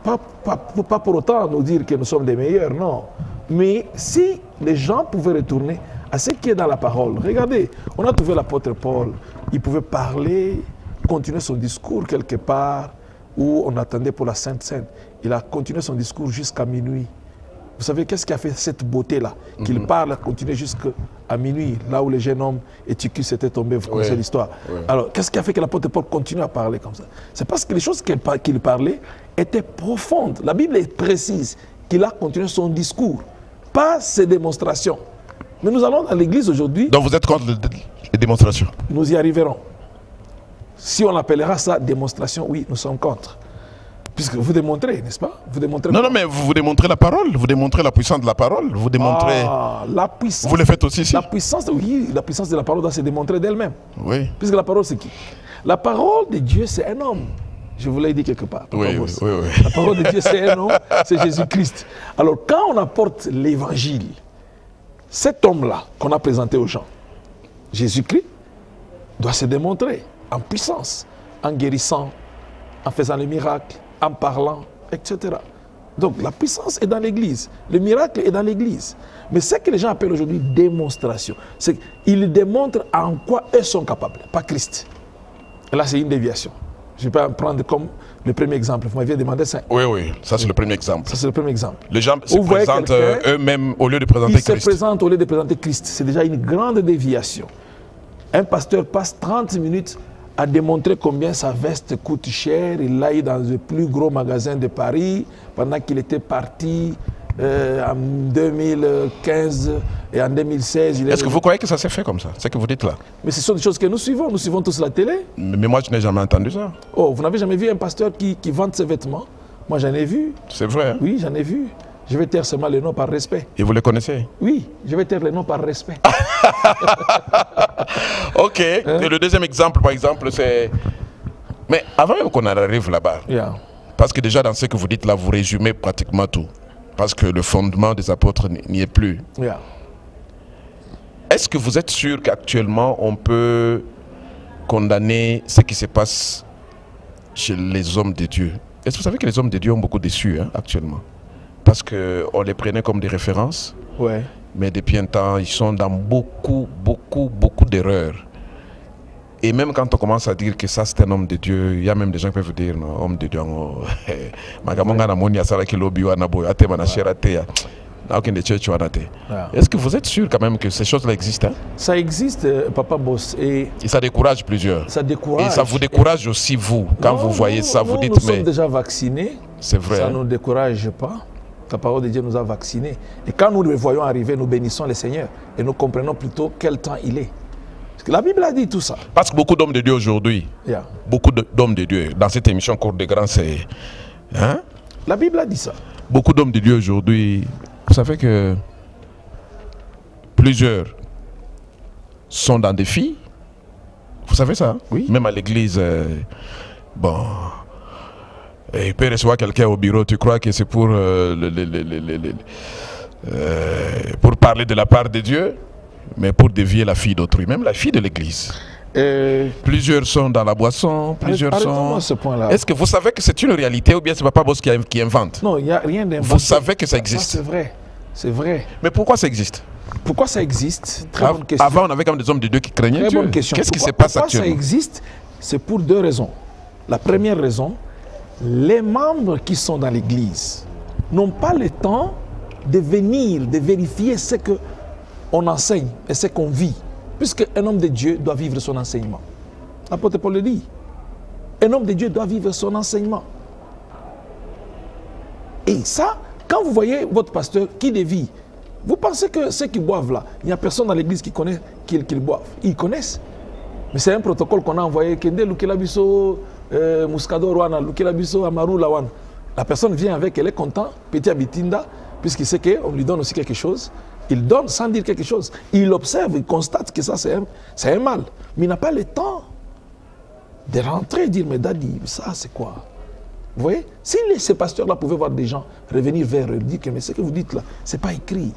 Pas pour autant nous dire que nous sommes des meilleurs, non. Mais si les gens pouvaient retourner à ce qui est dans la parole. Regardez, on a trouvé l'apôtre Paul. Il pouvait parler, continuer son discours quelque part où on attendait pour la Sainte Seine. Il a continué son discours jusqu'à minuit. Vous savez, qu'est-ce qui a fait cette beauté-là? Qu'il parle, continuer jusqu'à minuit, là où le jeune homme Éticus était tombé, vous connaissez l'histoire. Alors, qu'est-ce qui a fait que l'apôtre Paul continue à parler comme ça? C'est parce que les choses qu'il parlait étaient profondes. La Bible est précise qu'il a continué son discours, pas ses démonstrations. Mais nous allons à l'église aujourd'hui. Donc vous êtes contre les démonstrations? Nous y arriverons. Si on appellera ça démonstration, oui, nous sommes contre. Puisque vous démontrez, n'est-ce pas? Vous démontrez. Non, mais vous démontrez la parole, vous démontrez la puissance de la parole, vous démontrez. La puissance. Vous le faites aussi ici? La puissance, oui, la puissance de la parole doit se démontrer d'elle-même. Oui. Puisque la parole, c'est qui? La parole de Dieu, c'est un homme. Je vous l'ai dit quelque part. Oui. La parole de Dieu, c'est un homme, c'est Jésus-Christ. Alors, quand on apporte l'évangile, cet homme-là qu'on a présenté aux gens, Jésus-Christ, doit se démontrer en puissance, en guérissant, en faisant les miracles, en parlant, etc. Donc la puissance est dans l'église, le miracle est dans l'église. Mais ce que les gens appellent aujourd'hui démonstration, c'est qu'ils démontrent en quoi eux sont capables, pas Christ. Et là, c'est une déviation. Je vais prendre comme le premier exemple. Vous m'aviez demandé ça. Oui, ça c'est le premier exemple. Ça c'est le premier exemple. Les gens se présentent eux-mêmes au lieu de présenter Christ. Ils se présentent au lieu de présenter Christ. C'est déjà une grande déviation. Un pasteur passe 30 minutes à démontrer combien sa veste coûte cher. Il l'a eu dans le plus gros magasin de Paris pendant qu'il était parti en 2015 et en 2016. Est-ce que vous croyez que ça s'est fait comme ça? C'est ce que vous dites là? Mais ce sont des choses que nous suivons tous la télé. Mais moi je n'ai jamais entendu ça. Oh, vous n'avez jamais vu un pasteur qui vend ses vêtements? Moi j'en ai vu. C'est vrai? Oui, j'en ai vu. Je vais taire seulement les noms par respect. Et vous les connaissez? Oui, je vais taire les noms par respect. Ok. Et le deuxième exemple, par exemple, c'est... Mais avant même qu'on arrive là-bas, parce que déjà dans ce que vous dites là, vous résumez pratiquement tout. Parce que le fondement des apôtres n'y est plus. Est-ce que vous êtes sûr qu'actuellement on peut condamner ce qui se passe chez les hommes de Dieu? Est-ce que vous savez que les hommes de Dieu ont beaucoup déçu actuellement? Parce qu'on les prenait comme des références. Mais depuis un temps, ils sont dans beaucoup d'erreurs. Et même quand on commence à dire que ça c'est un homme de Dieu, il y a même des gens qui peuvent dire non, homme de Dieu. Est-ce que vous êtes sûr quand même que ces choses-là existent? Ça existe, Papa Boss. Et ça décourage plusieurs. Ça décourage. Et ça vous décourage aussi, vous, quand vous voyez ça, vous dites mais... Nous sommes déjà vaccinés. C'est vrai. Ça ne nous décourage pas. La parole de Dieu nous a vaccinés. Et quand nous le voyons arriver, nous bénissons le Seigneur. Et nous comprenons plutôt quel temps il est. Parce que la Bible a dit tout ça. Parce que beaucoup d'hommes de Dieu aujourd'hui, beaucoup d'hommes de Dieu, dans cette émission Cour des Grands, c'est... Hein? La Bible a dit ça. Beaucoup d'hommes de Dieu aujourd'hui, vous savez que plusieurs sont dans des filles. Vous savez ça? Oui. Même à l'église, bon... Et il peut recevoir quelqu'un au bureau, tu crois que c'est pour, pour parler de la part de Dieu, mais pour dévier la fille d'autrui, même la fille de l'église. Plusieurs sont dans la boisson, plusieurs sont... Est-ce que vous savez que c'est une réalité ou bien c'est Papa Boss qui invente? Non, il n'y a rien d'inventé. Vous savez que ça existe? C'est vrai, c'est vrai. Mais pourquoi ça existe? Pourquoi ça existe? Très bonne question. Avant, on avait comme des hommes de Dieu qui craignaient Dieu. Bonne question. Qu'est-ce qui se passe actuellement? Pourquoi ça existe? C'est pour deux raisons. La première raison, les membres qui sont dans l'église n'ont pas le temps de venir, de vérifier ce qu'on enseigne et ce qu'on vit. Puisque un homme de Dieu doit vivre son enseignement. L'apôtre Paul le dit. Un homme de Dieu doit vivre son enseignement. Et ça, quand vous voyez votre pasteur qui dévie, Vous pensez que ceux qui boivent là, il n'y a personne dans l'église qui connaît qu'ils boivent. Ils connaissent. Mais c'est un protocole qu'on a envoyé. Kende Lukelabiso, Muscador Wana, Lukelabiso, Amaru Lawan. La personne vient avec, elle est contente, petit Abitinda, puisqu'il sait qu'on lui donne aussi quelque chose. Il donne sans dire quelque chose. Il observe, il constate que ça c'est un mal. Mais il n'a pas le temps de rentrer et dire, mais Daddy, ça c'est quoi? Vous voyez? Si ces pasteurs-là pouvaient voir des gens revenir vers eux, dire que mais ce que vous dites là, ce n'est pas écrit.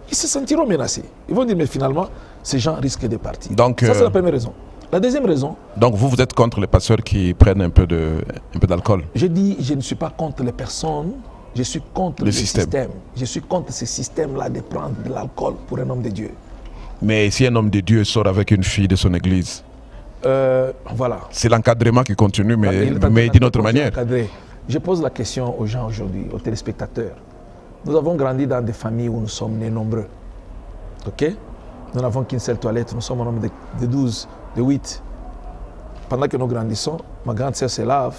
Ils se sentiront menacés. Ils vont dire, mais finalement, ces gens risquent de partir. Donc, ça, c'est la première raison. La deuxième raison... Donc, vous êtes contre les pasteurs qui prennent un peu d'alcool? Je dis, je ne suis pas contre les personnes, je suis contre le système. Je suis contre ce système-là de prendre de l'alcool pour un homme de Dieu. Mais si un homme de Dieu sort avec une fille de son église, voilà. C'est l'encadrement qui continue, mais d'une autre manière. Je pose la question aux gens aujourd'hui, aux téléspectateurs. Nous avons grandi dans des familles où nous sommes nés nombreux. Ok? Nous n'avons qu'une seule toilette, nous sommes un nombre de 12, de 8. Pendant que nous grandissons, ma grande sœur se lave.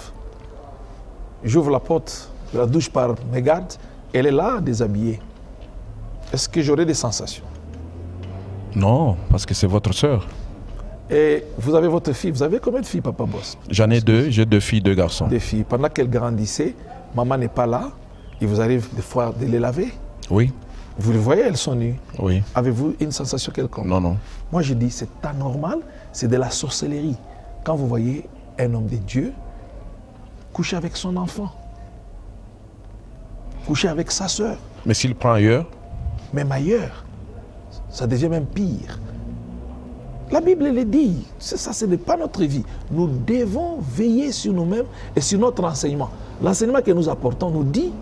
J'ouvre la porte de la douche par mes gardes. Elle est là, déshabillée. Est-ce que j'aurai des sensations? Non, parce que c'est votre sœur. Et vous avez votre fille. Vous avez combien de filles, Papa Boss? J'en ai deux. J'ai 2 filles, 2 garçons. 2 filles. Pendant qu'elles grandissaient, maman n'est pas là. Il vous arrive des fois de les laver? Oui. Vous les voyez, elles sont nues. Oui. Avez-vous une sensation quelconque? Non, non. Moi, je dis, c'est anormal, c'est de la sorcellerie. Quand vous voyez un homme de Dieu coucher avec son enfant, coucher avec sa sœur. Mais s'il prend ailleurs? Même ailleurs, ça devient même pire. La Bible le dit, ça, ce n'est pas notre vie. Nous devons veiller sur nous-mêmes et sur notre enseignement. L'enseignement que nous apportons nous dit,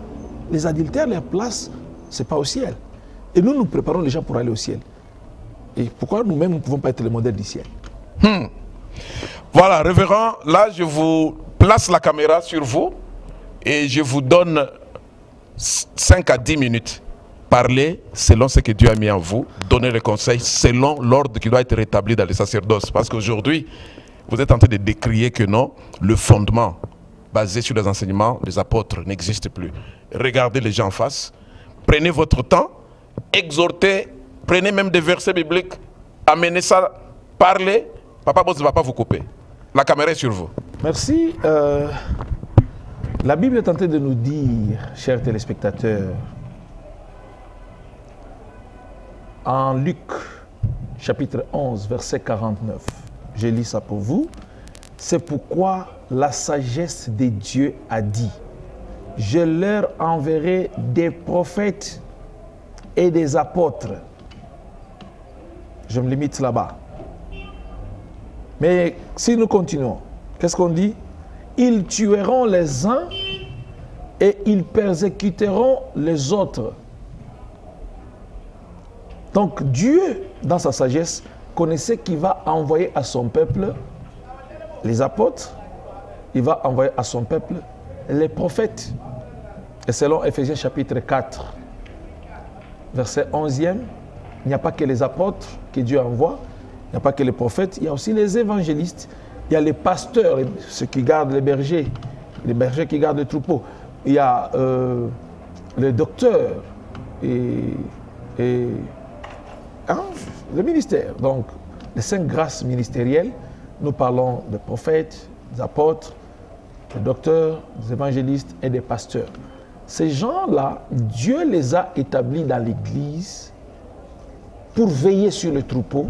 les adultères, leur place, ce n'est pas au ciel. Et nous, nous préparons les gens pour aller au ciel. Et pourquoi nous-mêmes, nous ne pouvons pas être le modèle du ciel? Voilà, révérend, là, je vous place la caméra sur vous et je vous donne 5 à 10 minutes. Parlez selon ce que Dieu a mis en vous, donnez les conseils selon l'ordre qui doit être rétabli dans les sacerdoces. Parce qu'aujourd'hui, vous êtes en train de décrier que non, le fondement basé sur les enseignements des apôtres n'existe plus. Regardez les gens en face, prenez votre temps, exhortez, prenez même des versets bibliques, amenez ça, parlez. Papa Boss ne va pas vous couper. La caméra est sur vous. Merci. La Bible est en train de nous dire, chers téléspectateurs, en Luc, chapitre 11, verset 49, je lis ça pour vous. C'est pourquoi la sagesse de Dieu a dit, je leur enverrai des prophètes et des apôtres. Je me limite là-bas. Mais si nous continuons, qu'est-ce qu'on dit? Ils tueront les uns et ils persécuteront les autres. Donc Dieu, dans sa sagesse, connaissait qu'il va envoyer à son peuple les apôtres, il va envoyer à son peuple les prophètes. Et selon Ephésiens chapitre 4, verset 11e, il n'y a pas que les apôtres que Dieu envoie, il n'y a pas que les prophètes, il y a aussi les évangélistes, il y a les pasteurs, ceux qui gardent les bergers qui gardent les troupeaux, il y a les docteurs et le ministère. Donc, les 5 grâces ministérielles, nous parlons des prophètes, des apôtres, des docteurs, des évangélistes et des pasteurs. Ces gens-là, Dieu les a établis dans l'Église pour veiller sur le troupeau,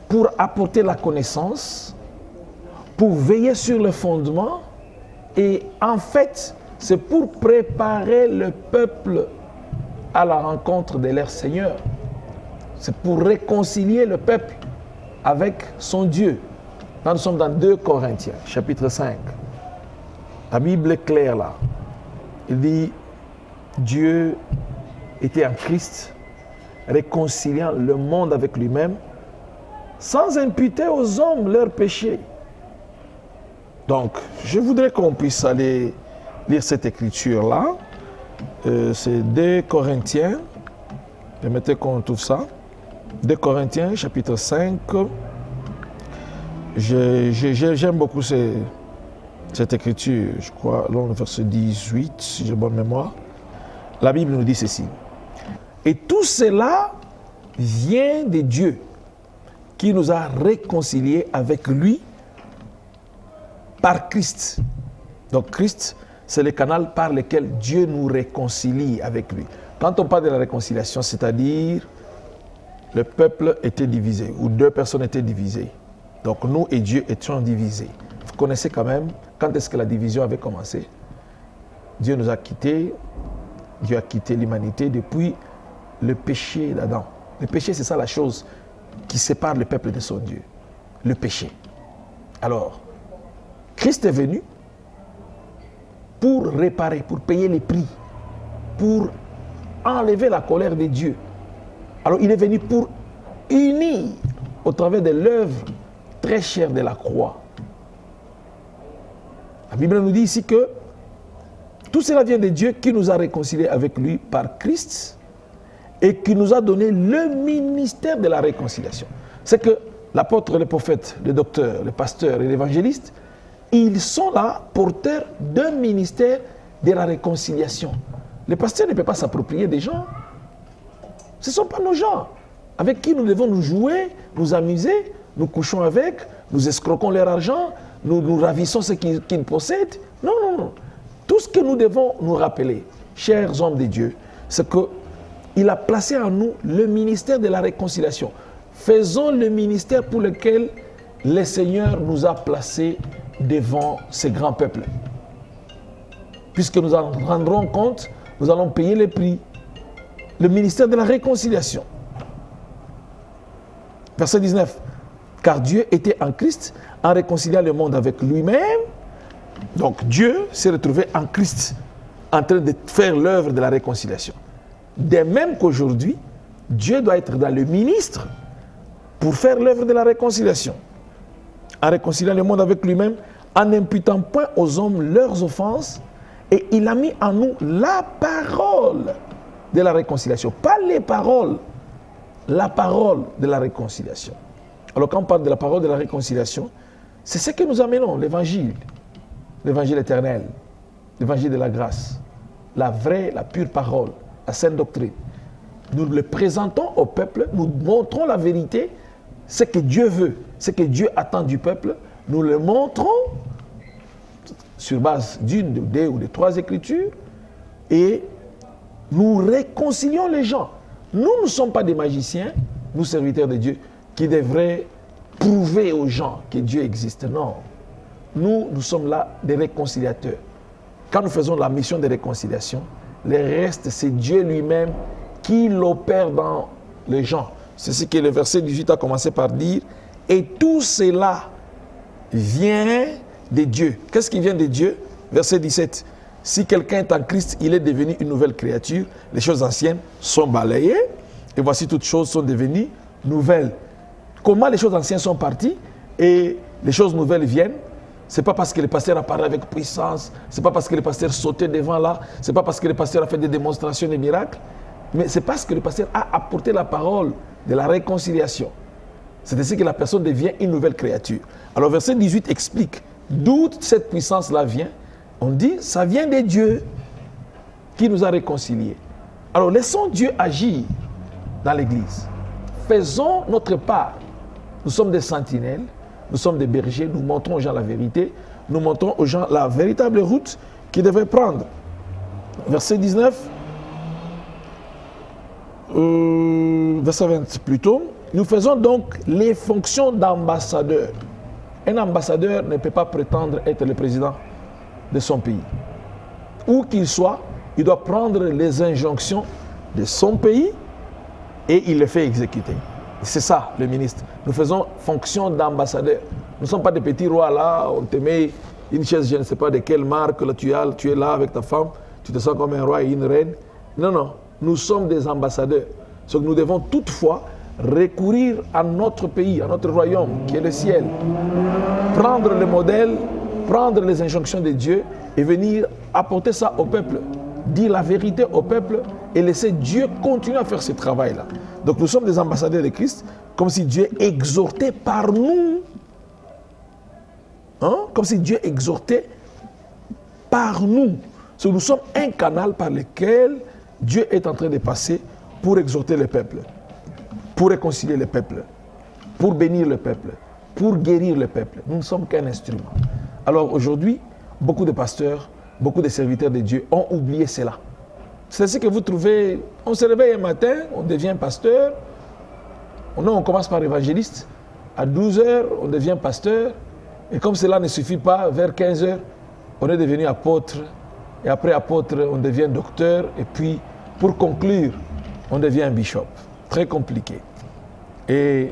pour apporter la connaissance, pour veiller sur le fondement. Et en fait, c'est pour préparer le peuple à la rencontre de leur Seigneur. C'est pour réconcilier le peuple avec son Dieu. Là, nous sommes dans 2 Corinthiens, chapitre 5. La Bible est claire là. Il dit, Dieu était en Christ, réconciliant le monde avec lui-même, sans imputer aux hommes leurs péchés. Donc, je voudrais qu'on puisse aller lire cette écriture-là. C'est 2 Corinthiens. Permettez qu'on trouve ça. 2 Corinthiens, chapitre 5. J'aime beaucoup cette écriture, je crois, dans le verset 18, si j'ai bonne mémoire. La Bible nous dit ceci. Et tout cela vient de Dieu qui nous a réconciliés avec lui par Christ. Donc Christ, c'est le canal par lequel Dieu nous réconcilie avec lui. Quand on parle de la réconciliation, c'est-à-dire le peuple était divisé, ou deux personnes étaient divisées. Donc nous et Dieu étions divisés. Vous connaissez quand même quand est-ce que la division avait commencé? Dieu nous a quittés, Dieu a quitté l'humanité depuis le péché d'Adam. Le péché, c'est ça la chose qui sépare le peuple de son Dieu. Le péché. Alors, Christ est venu pour réparer, pour payer les prix, pour enlever la colère de Dieu. Alors, il est venu pour unir au travers de l'œuvre très chère de la croix. La Bible nous dit ici que tout cela vient de Dieu qui nous a réconciliés avec lui par Christ et qui nous a donné le ministère de la réconciliation. C'est que l'apôtre, le prophète, le docteur, le pasteur et l'évangéliste, ils sont là porteurs d'un ministère de la réconciliation. Le pasteur ne peut pas s'approprier des gens. Ce ne sont pas nos gens avec qui nous devons nous jouer, nous amuser, nous couchons avec, nous escroquons leur argent, nous ravissons ce qu'ils possèdent. Non, non, non. Tout ce que nous devons nous rappeler, chers hommes de Dieu, c'est qu'il a placé en nous le ministère de la réconciliation. Faisons le ministère pour lequel le Seigneur nous a placés devant ces grands peuples. Puisque nous en rendrons compte, nous allons payer les prix. Le ministère de la réconciliation. Verset 19. Car Dieu était en Christ en réconciliant le monde avec lui-même. Donc Dieu s'est retrouvé en Christ en train de faire l'œuvre de la réconciliation. De même qu'aujourd'hui, Dieu doit être dans le ministre pour faire l'œuvre de la réconciliation. En réconciliant le monde avec lui-même, en n'imputant point aux hommes leurs offenses, et il a mis en nous la parole de la réconciliation. Pas les paroles, la parole de la réconciliation. Alors quand on parle de la parole de la réconciliation, c'est ce que nous amenons, l'évangile. L'évangile éternel, l'évangile de la grâce, la vraie, la pure parole, la sainte doctrine. Nous le présentons au peuple, nous montrons la vérité, ce que Dieu veut, ce que Dieu attend du peuple, nous le montrons sur base d'une, de deux ou de trois écritures et nous réconcilions les gens. Nous ne sommes pas des magiciens, nous serviteurs de Dieu, qui devraient prouver aux gens que Dieu existe. Non. Nous sommes là des réconciliateurs. Quand nous faisons la mission de réconciliation, le reste, c'est Dieu lui-même qui l'opère dans les gens. C'est ce que le verset 18 a commencé par dire. Et tout cela vient de Dieu. Qu'est-ce qui vient de Dieu? Verset 17. Si quelqu'un est en Christ, il est devenu une nouvelle créature. Les choses anciennes sont balayées. Et voici toutes choses sont devenues nouvelles. Comment les choses anciennes sont parties et les choses nouvelles viennent? Ce n'est pas parce que le pasteur a parlé avec puissance, ce n'est pas parce que le pasteur sautait devant là, ce n'est pas parce que le pasteur a fait des démonstrations de miracles, mais c'est parce que le pasteur a apporté la parole de la réconciliation. C'est ainsi que la personne devient une nouvelle créature. Alors verset 18 explique d'où cette puissance-là vient. On dit, ça vient de Dieu qui nous a réconciliés. Alors laissons Dieu agir dans l'Église. Faisons notre part. Nous sommes des sentinelles. Nous sommes des bergers, nous montrons aux gens la vérité, nous montrons aux gens la véritable route qu'ils devraient prendre. Verset 19, verset 20 plutôt, nous faisons donc les fonctions d'ambassadeur. Un ambassadeur ne peut pas prétendre être le président de son pays. Où qu'il soit, il doit prendre les injonctions de son pays et il les fait exécuter. C'est ça, le ministre. Nous faisons fonction d'ambassadeur. Nous ne sommes pas des petits rois là, on te met une chaise, je ne sais pas de quelle marque, là, tu es là avec ta femme, tu te sens comme un roi et une reine. Non, non, nous sommes des ambassadeurs. Donc nous devons toutefois recourir à notre pays, à notre royaume, qui est le ciel. Prendre le modèle, prendre les injonctions de Dieu et venir apporter ça au peuple. Dire la vérité au peuple et laisser Dieu continuer à faire ce travail-là. Donc nous sommes des ambassadeurs de Christ, comme si Dieu exhortait par nous. Hein? Comme si Dieu exhortait par nous. So, nous sommes un canal par lequel Dieu est en train de passer pour exhorter le peuple, pour réconcilier le peuple, pour bénir le peuple, pour guérir le peuple. Nous ne sommes qu'un instrument. Alors aujourd'hui, beaucoup de pasteurs, beaucoup de serviteurs de Dieu ont oublié cela. C'est ce que vous trouvez, on se réveille un matin, on devient pasteur, on commence par évangéliste, à 12 h, on devient pasteur, et comme cela ne suffit pas, vers 15 h, on est devenu apôtre, et après apôtre, on devient docteur, et puis, pour conclure, on devient un bishop. Très compliqué. Et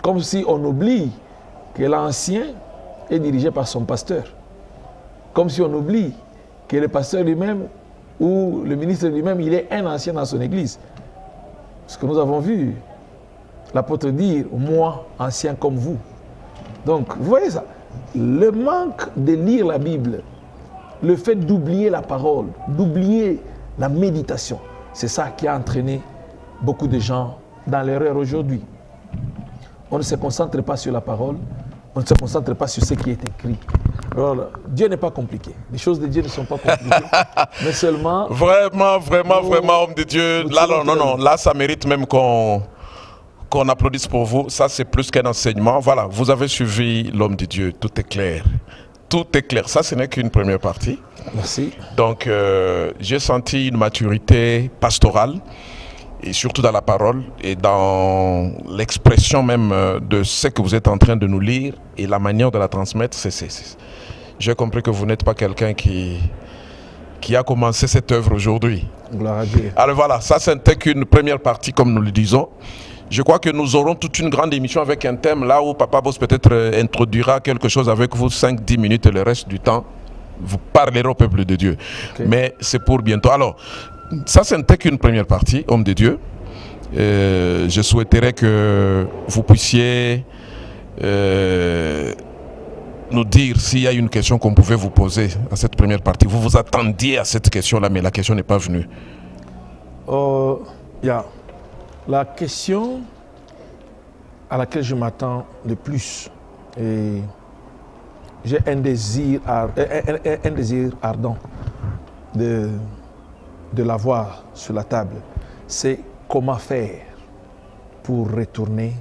comme si on oublie que l'ancien est dirigé par son pasteur. Comme si on oublie que le pasteur lui-même ou le ministre lui-même, il est un ancien dans son église. Ce que nous avons vu, l'apôtre dire, moi, ancien comme vous. Donc, vous voyez ça, le manque de lire la Bible, le fait d'oublier la parole, d'oublier la méditation, c'est ça qui a entraîné beaucoup de gens dans l'erreur aujourd'hui. On ne se concentre pas sur la parole, on ne se concentre pas sur ce qui est écrit. Alors, Dieu n'est pas compliqué. Les choses de Dieu ne sont pas compliquées, mais seulement... Vraiment, homme de Dieu. Là, non, là, ça mérite même qu'on applaudisse pour vous. Ça, c'est plus qu'un enseignement. Voilà, vous avez suivi l'homme de Dieu. Tout est clair. Tout est clair. Ça, ce n'est qu'une première partie. Merci. Donc, j'ai senti une maturité pastorale, et surtout dans la parole et dans l'expression même de ce que vous êtes en train de nous lire et la manière de la transmettre. J'ai compris que vous n'êtes pas quelqu'un qui a commencé cette œuvre aujourd'hui. Gloire à Dieu. Alors voilà, ça c'était qu'une première partie comme nous le disons. Je crois que nous aurons toute une grande émission avec un thème là où Papa Boss peut-être introduira quelque chose avec vous, 5-10 minutes, et le reste du temps, vous parlerez au peuple de Dieu. Okay. Mais c'est pour bientôt. Alors, ça c'était qu'une première partie, homme de Dieu. Je souhaiterais que vous puissiez nous dire s'il y a une question qu'on pouvait vous poser à cette première partie. Vous vous attendiez à cette question-là, mais la question n'est pas venue. La question à laquelle je m'attends le plus, et j'ai un désir ardent de l'avoir sur la table, c'est comment faire pour retourner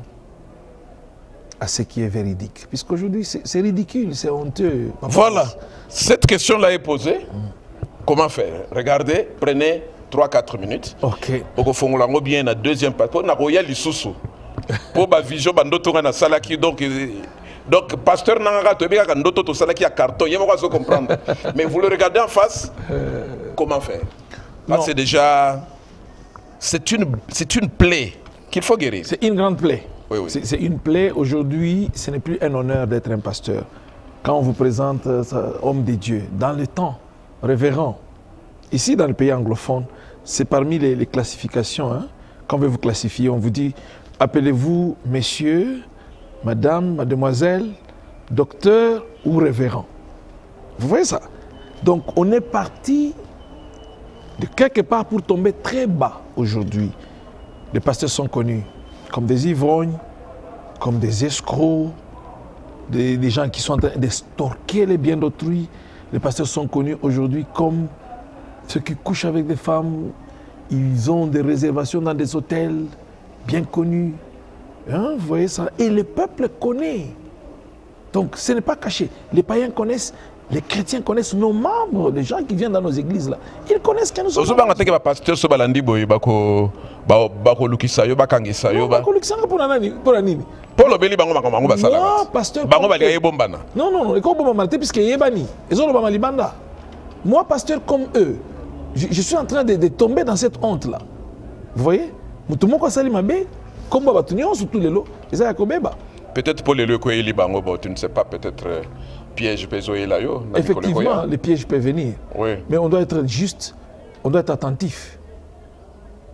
à ce qui est véridique. Puisqu'aujourd'hui, c'est ridicule, c'est honteux. Voilà, cette question-là est posée. Comment faire? Regardez, prenez 3-4 minutes. Ok. Pour que bien la deuxième partie. Pour que vous pour ma vision, donc, pasteur Nanga, tu as carton, il faut comprendre. Mais vous le regardez en face, comment faire? C'est déjà... C'est une plaie qu'il faut guérir. C'est une grande plaie. Oui, oui. C'est une plaie. Aujourd'hui, ce n'est plus un honneur d'être un pasteur. Quand on vous présente homme de Dieu, dans le temps, révérend, ici dans le pays anglophone, c'est parmi les classifications. Hein. Quand on veut vous classifier, on vous dit, appelez-vous messieurs, madame, mademoiselle, docteur ou révérend. Vous voyez ça? Donc on est parti de quelque part pour tomber très bas aujourd'hui. Les pasteurs sont connus comme des ivrognes, comme des escrocs, des gens qui sont en train d'estorquer les biens d'autrui. Les pasteurs sont connus aujourd'hui comme ceux qui couchent avec des femmes. Ils ont des réservations dans des hôtels bien connus. Hein, vous voyez ça? Et le peuple connaît. Donc ce n'est pas caché. Les païens connaissent, les chrétiens connaissent nos membres, les gens qui viennent dans nos églises là. Ils connaissent que nous sommes. Moi, pasteur comme eux, je suis en train de tomber dans cette honte là. Vous voyez? Peut-être pour les lieux tu ne sais pas, peut-être piège là. Effectivement, les pièges peuvent venir. Oui. Mais on doit être juste, on doit être attentif.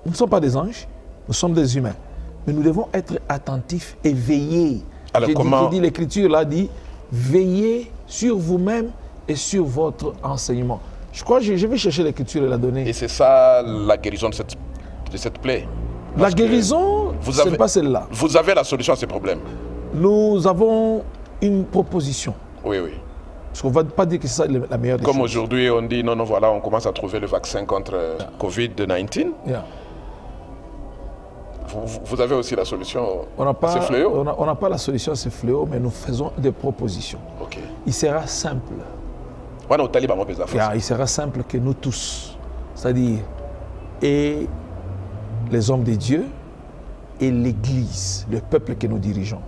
Nous ne sommes pas des anges, nous sommes des humains. Mais nous devons être attentifs et veiller. Alors, j'ai dit l'écriture là dit, veillez sur vous-même et sur votre enseignement. Je crois que je vais chercher l'écriture et la donner. Et c'est ça la guérison de cette plaie. La guérison, ce n'est pas celle-là. Vous avez la solution à ces problèmes. Nous avons une proposition. Oui, oui. Parce qu'on ne va pas dire que c'est ça la meilleure des choses. Comme aujourd'hui, on dit, non, voilà, on commence à trouver le vaccin contre Covid-19. Yeah. Vous avez aussi la solution On à ces fléaux? On n'a pas la solution à ces fléaux, mais nous faisons des propositions. Ok. Il sera simple. Il sera simple que nous tous, c'est-à-dire et les hommes de Dieu et l'Église, le peuple que nous dirigeons,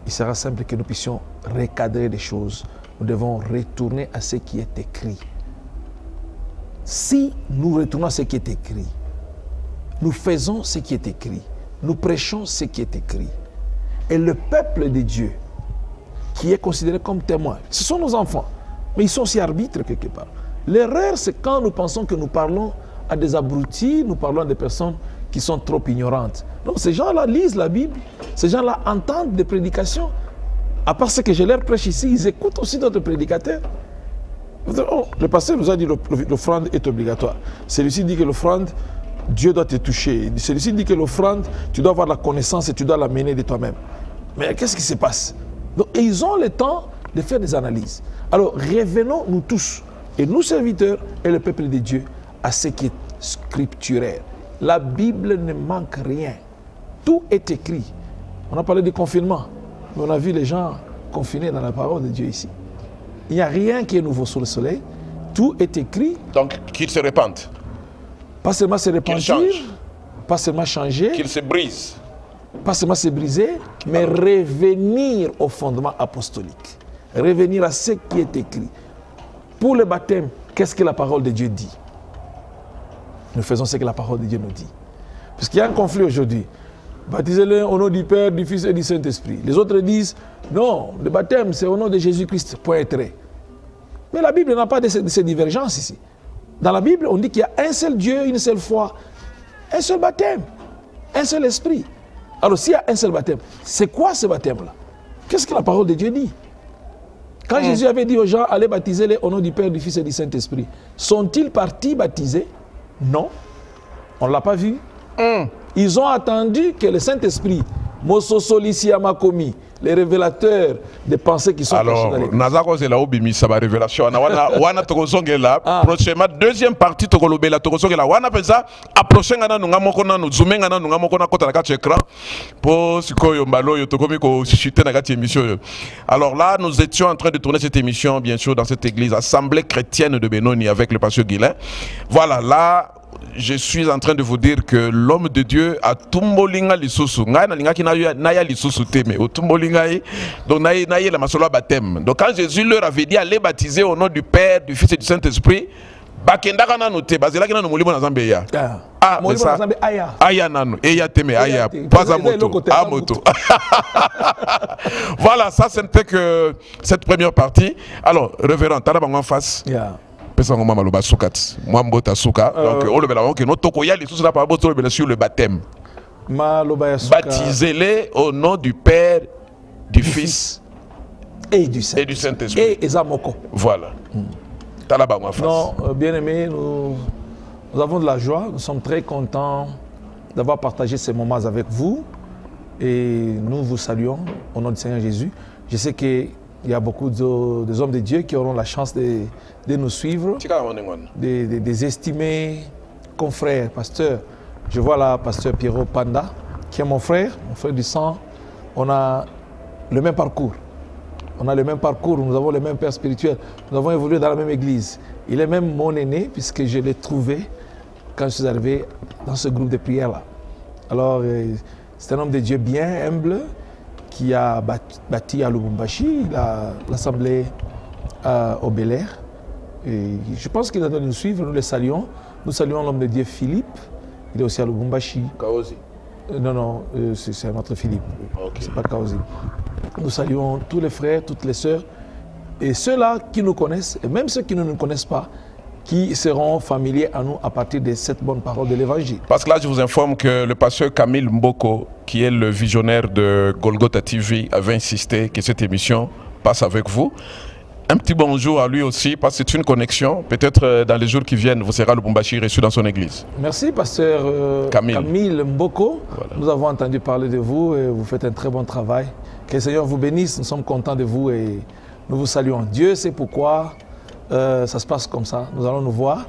il sera simple que nous puissions recadrer les choses. Nous devons retourner à ce qui est écrit. Si nous retournons à ce qui est écrit, nous faisons ce qui est écrit, nous prêchons ce qui est écrit. Et le peuple de Dieu, qui est considéré comme témoin, ce sont nos enfants, mais ils sont aussi arbitres quelque part. L'erreur, c'est quand nous pensons que nous parlons à des abrutis, nous parlons à des personnes qui sont trop ignorantes. Non, ces gens-là lisent la Bible, ces gens-là entendent des prédications. À part ce que je leur prêche ici, ils écoutent aussi d'autres prédicateurs. Oh, le pasteur nous a dit que l'offrande est obligatoire. Celui-ci dit que l'offrande, Dieu doit te toucher. Celui-ci dit que l'offrande, tu dois avoir la connaissance et tu dois la mener de toi-même. Mais qu'est-ce qui se passe? Donc, ils ont le temps de faire des analyses. Alors, revenons nous tous, et nous serviteurs et le peuple de Dieu, à ce qui est scripturaire. La Bible ne manque rien. Tout est écrit. On a parlé du confinement, mais on a vu les gens confinés dans la parole de Dieu ici. Il n'y a rien qui est nouveau sous le soleil. Tout est écrit. Donc, qu'ils se répandent. Pas seulement se repentir, pas seulement changer. Qu'ils se brisent. Pas seulement se briser, mais revenir au fondement apostolique. Revenir à ce qui est écrit. Pour le baptême, qu'est-ce que la parole de Dieu dit? Nous faisons ce que la parole de Dieu nous dit. Parce qu'il y a un conflit aujourd'hui. Baptisez-les au nom du Père, du Fils et du Saint-Esprit. Les autres disent, non, le baptême c'est au nom de Jésus-Christ, point et trait. Mais la Bible n'a pas de ces divergences ici. Dans la Bible, on dit qu'il y a un seul Dieu, une seule foi, un seul baptême, un seul esprit. Alors s'il y a un seul baptême, c'est quoi ce baptême-là? Qu'est-ce que la parole de Dieu dit? Quand Jésus avait dit aux gens, allez baptiser-les au nom du Père, du Fils et du Saint-Esprit, sont-ils partis baptiser? Non, on ne l'a pas vu. Ils ont attendu que le Saint-Esprit, Mososoliciamakomi, les révélateurs des pensées qui sont cachées dans l'Église. Alors, c'est là où bimisa ba révélation. Wana tokozongela prochainement deuxième partie tokolobela tokozongela wana pesa approcher ngana nunga moko na zooming ngana nunga moko na kota na kati écran pour sikoyo mbalo yo tokomi ko chuter na kati émission. Alors là, nous étions en train de tourner cette émission bien sûr dans cette église Assemblée chrétienne de Benoni avec le pasteur Guilain. Voilà, là je suis en train de vous dire que l'homme de Dieu a tumbolinga lisusu. Ngai na lingaki na ya lisusu teme. O tumbolinga donc na ya la masolo baptême. Donc quand Jésus leur avait dit allez baptiser au nom du Père, du Fils et du Saint-Esprit, bakendaka na noté bazela kina no molimo na Nzambe ya. Ah, mais ça aya nanu eya teme aya pas à moto, à moto. Voilà, ça c'était que cette première partie. Alors, révérend, tada bango en face. Donc, sur le baptême. Baptisez-les au nom du Père, du Fils et du Saint-Esprit. Et Ezamoko. Voilà. Non, bien aimé, nous avons de la joie. Nous sommes très contents d'avoir partagé ces moments avec vous. Et nous vous saluons au nom du Seigneur Jésus. Je sais que il y a beaucoup des hommes de Dieu qui auront la chance de nous suivre, des estimés confrères, pasteurs. Je vois là pasteur Pierrot Panda, qui est mon frère du sang. On a le même parcours. On a le même parcours, nous avons le même père spirituel. Nous avons évolué dans la même église. Il est même mon aîné, puisque je l'ai trouvé quand je suis arrivé dans ce groupe de prière-là. Alors, c'est un homme de Dieu bien humble, qui a bâti à Lubumbashi l'assemblée au Bel-Air. Et je pense qu'il a dû nous suivre, nous le saluons. Nous saluons l'homme de Dieu Philippe, il est aussi à Lubumbashi. Kaozi. Non, c'est un autre Philippe, okay. C'est pas Kaozi. Nous saluons tous les frères, toutes les sœurs, et ceux-là qui nous connaissent, et même ceux qui ne nous connaissent pas, qui seront familiers à nous à partir de cette bonne parole de l'Évangile. Parce que là, je vous informe que le pasteur Camille Mboko, qui est le visionnaire de Golgotha TV, avait insisté que cette émission passe avec vous. Un petit bonjour à lui aussi, parce que c'est une connexion. Peut-être dans les jours qui viennent, vous serez le Lubumbashi reçu dans son église. Merci, pasteur Camille Mboko. Voilà. Nous avons entendu parler de vous et vous faites un très bon travail. Que le Seigneur vous bénisse, nous sommes contents de vous et nous vous saluons. Dieu sait pourquoi ça se passe comme ça. Nous allons nous voir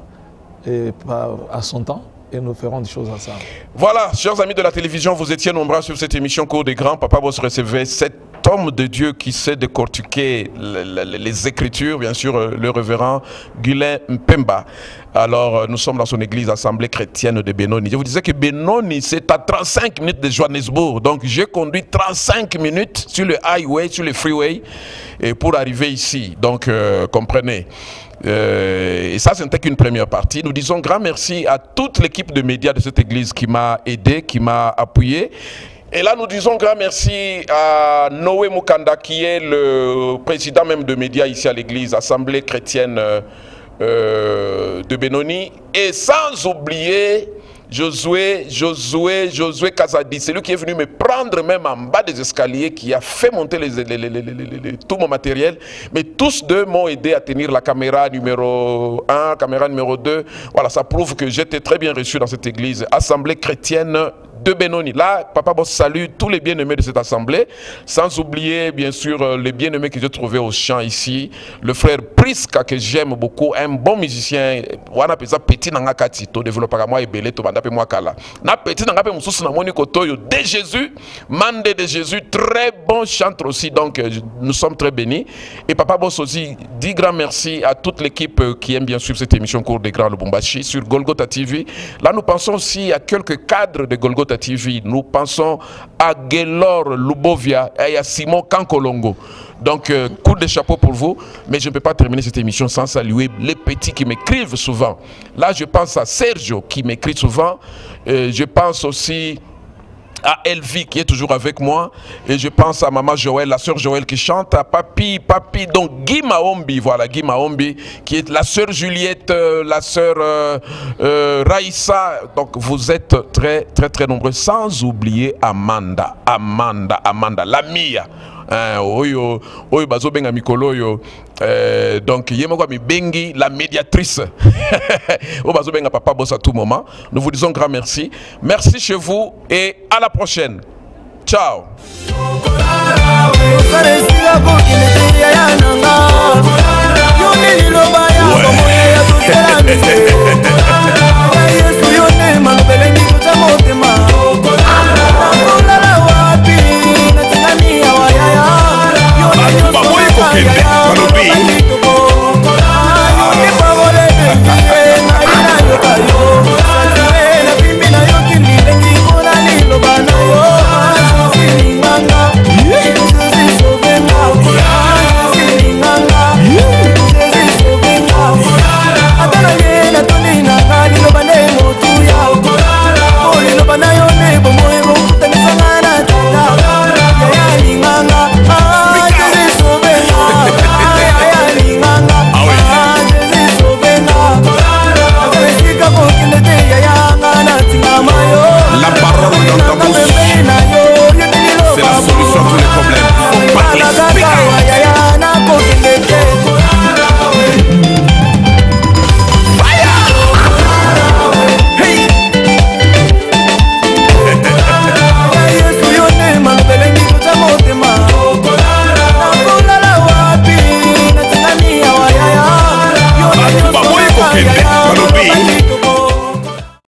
à son temps. et nous ferons des choses ensemble. Voilà, chers amis de la télévision, vous étiez nombreux sur cette émission Cours des Grands. Papa Boss recevait cet homme de Dieu qui sait décortiquer les Écritures, bien sûr, le révérend Guylain Mpemba. Alors, nous sommes dans son église Assemblée chrétienne de Benoni. Je vous disais que Benoni, c'est à 35 minutes de Johannesburg. Donc, j'ai conduit 35 minutes sur le highway, sur le freeway, et pour arriver ici. Donc, comprenez. Et ça, ce n'était qu'une première partie. Nous disons grand merci à toute l'équipe de médias de cette église qui m'a aidé, qui m'a appuyé. Et là, nous disons grand merci à Noé Mukanda, qui est le président même de médias ici à l'église, Assemblée chrétienne de Benoni. Et sans oublier Josué Kazadi, c'est lui qui est venu me prendre même en bas des escaliers, qui a fait monter tout mon matériel. Mais tous deux m'ont aidé à tenir la caméra numéro 1, caméra numéro 2. Voilà, ça prouve que j'étais très bien reçu dans cette église, Assemblée chrétienne de Benoni. Là, Papa Boss salue tous les bien-aimés de cette assemblée, sans oublier bien sûr les bien-aimés que j'ai trouvés au chant ici, le frère Priska que j'aime beaucoup, un bon musicien, on appelle ça petit nangakati, to développera moi et belé to bandape moi kala. Na petit nangape mususu na moni kotoyo de Jésus, Mandé de Jésus, très bon chanteur aussi, donc nous sommes très bénis. Et Papa Boss aussi dit grand merci à toute l'équipe qui aime bien suivre cette émission Cours des Grands Lubumbashi sur Golgotha TV. Là, nous pensons aussi à quelques cadres de Golgotha TV. Nous pensons à Gaylor Lubovia et à Simon Kankolongo. Donc, coup de chapeau pour vous. Mais je ne peux pas terminer cette émission sans saluer les petits qui m'écrivent souvent. Là, je pense à Sergio qui m'écrit souvent. Je pense aussi à Elvie qui est toujours avec moi, et je pense à maman Joël, la sœur Joël qui chante, à papi, donc Guy Maombi, voilà, Guy Maombi, qui est la sœur Juliette, la sœur Raïssa. Donc vous êtes très nombreux, sans oublier Amanda, la Mia. Oyo bazo benga mikolo yo, donc yemoko mi bengi la médiatrice. O bazo benga Papa Boss à tout moment. Nous vous disons grand merci. Merci chez vous et à la prochaine. Ciao. Baboy kokende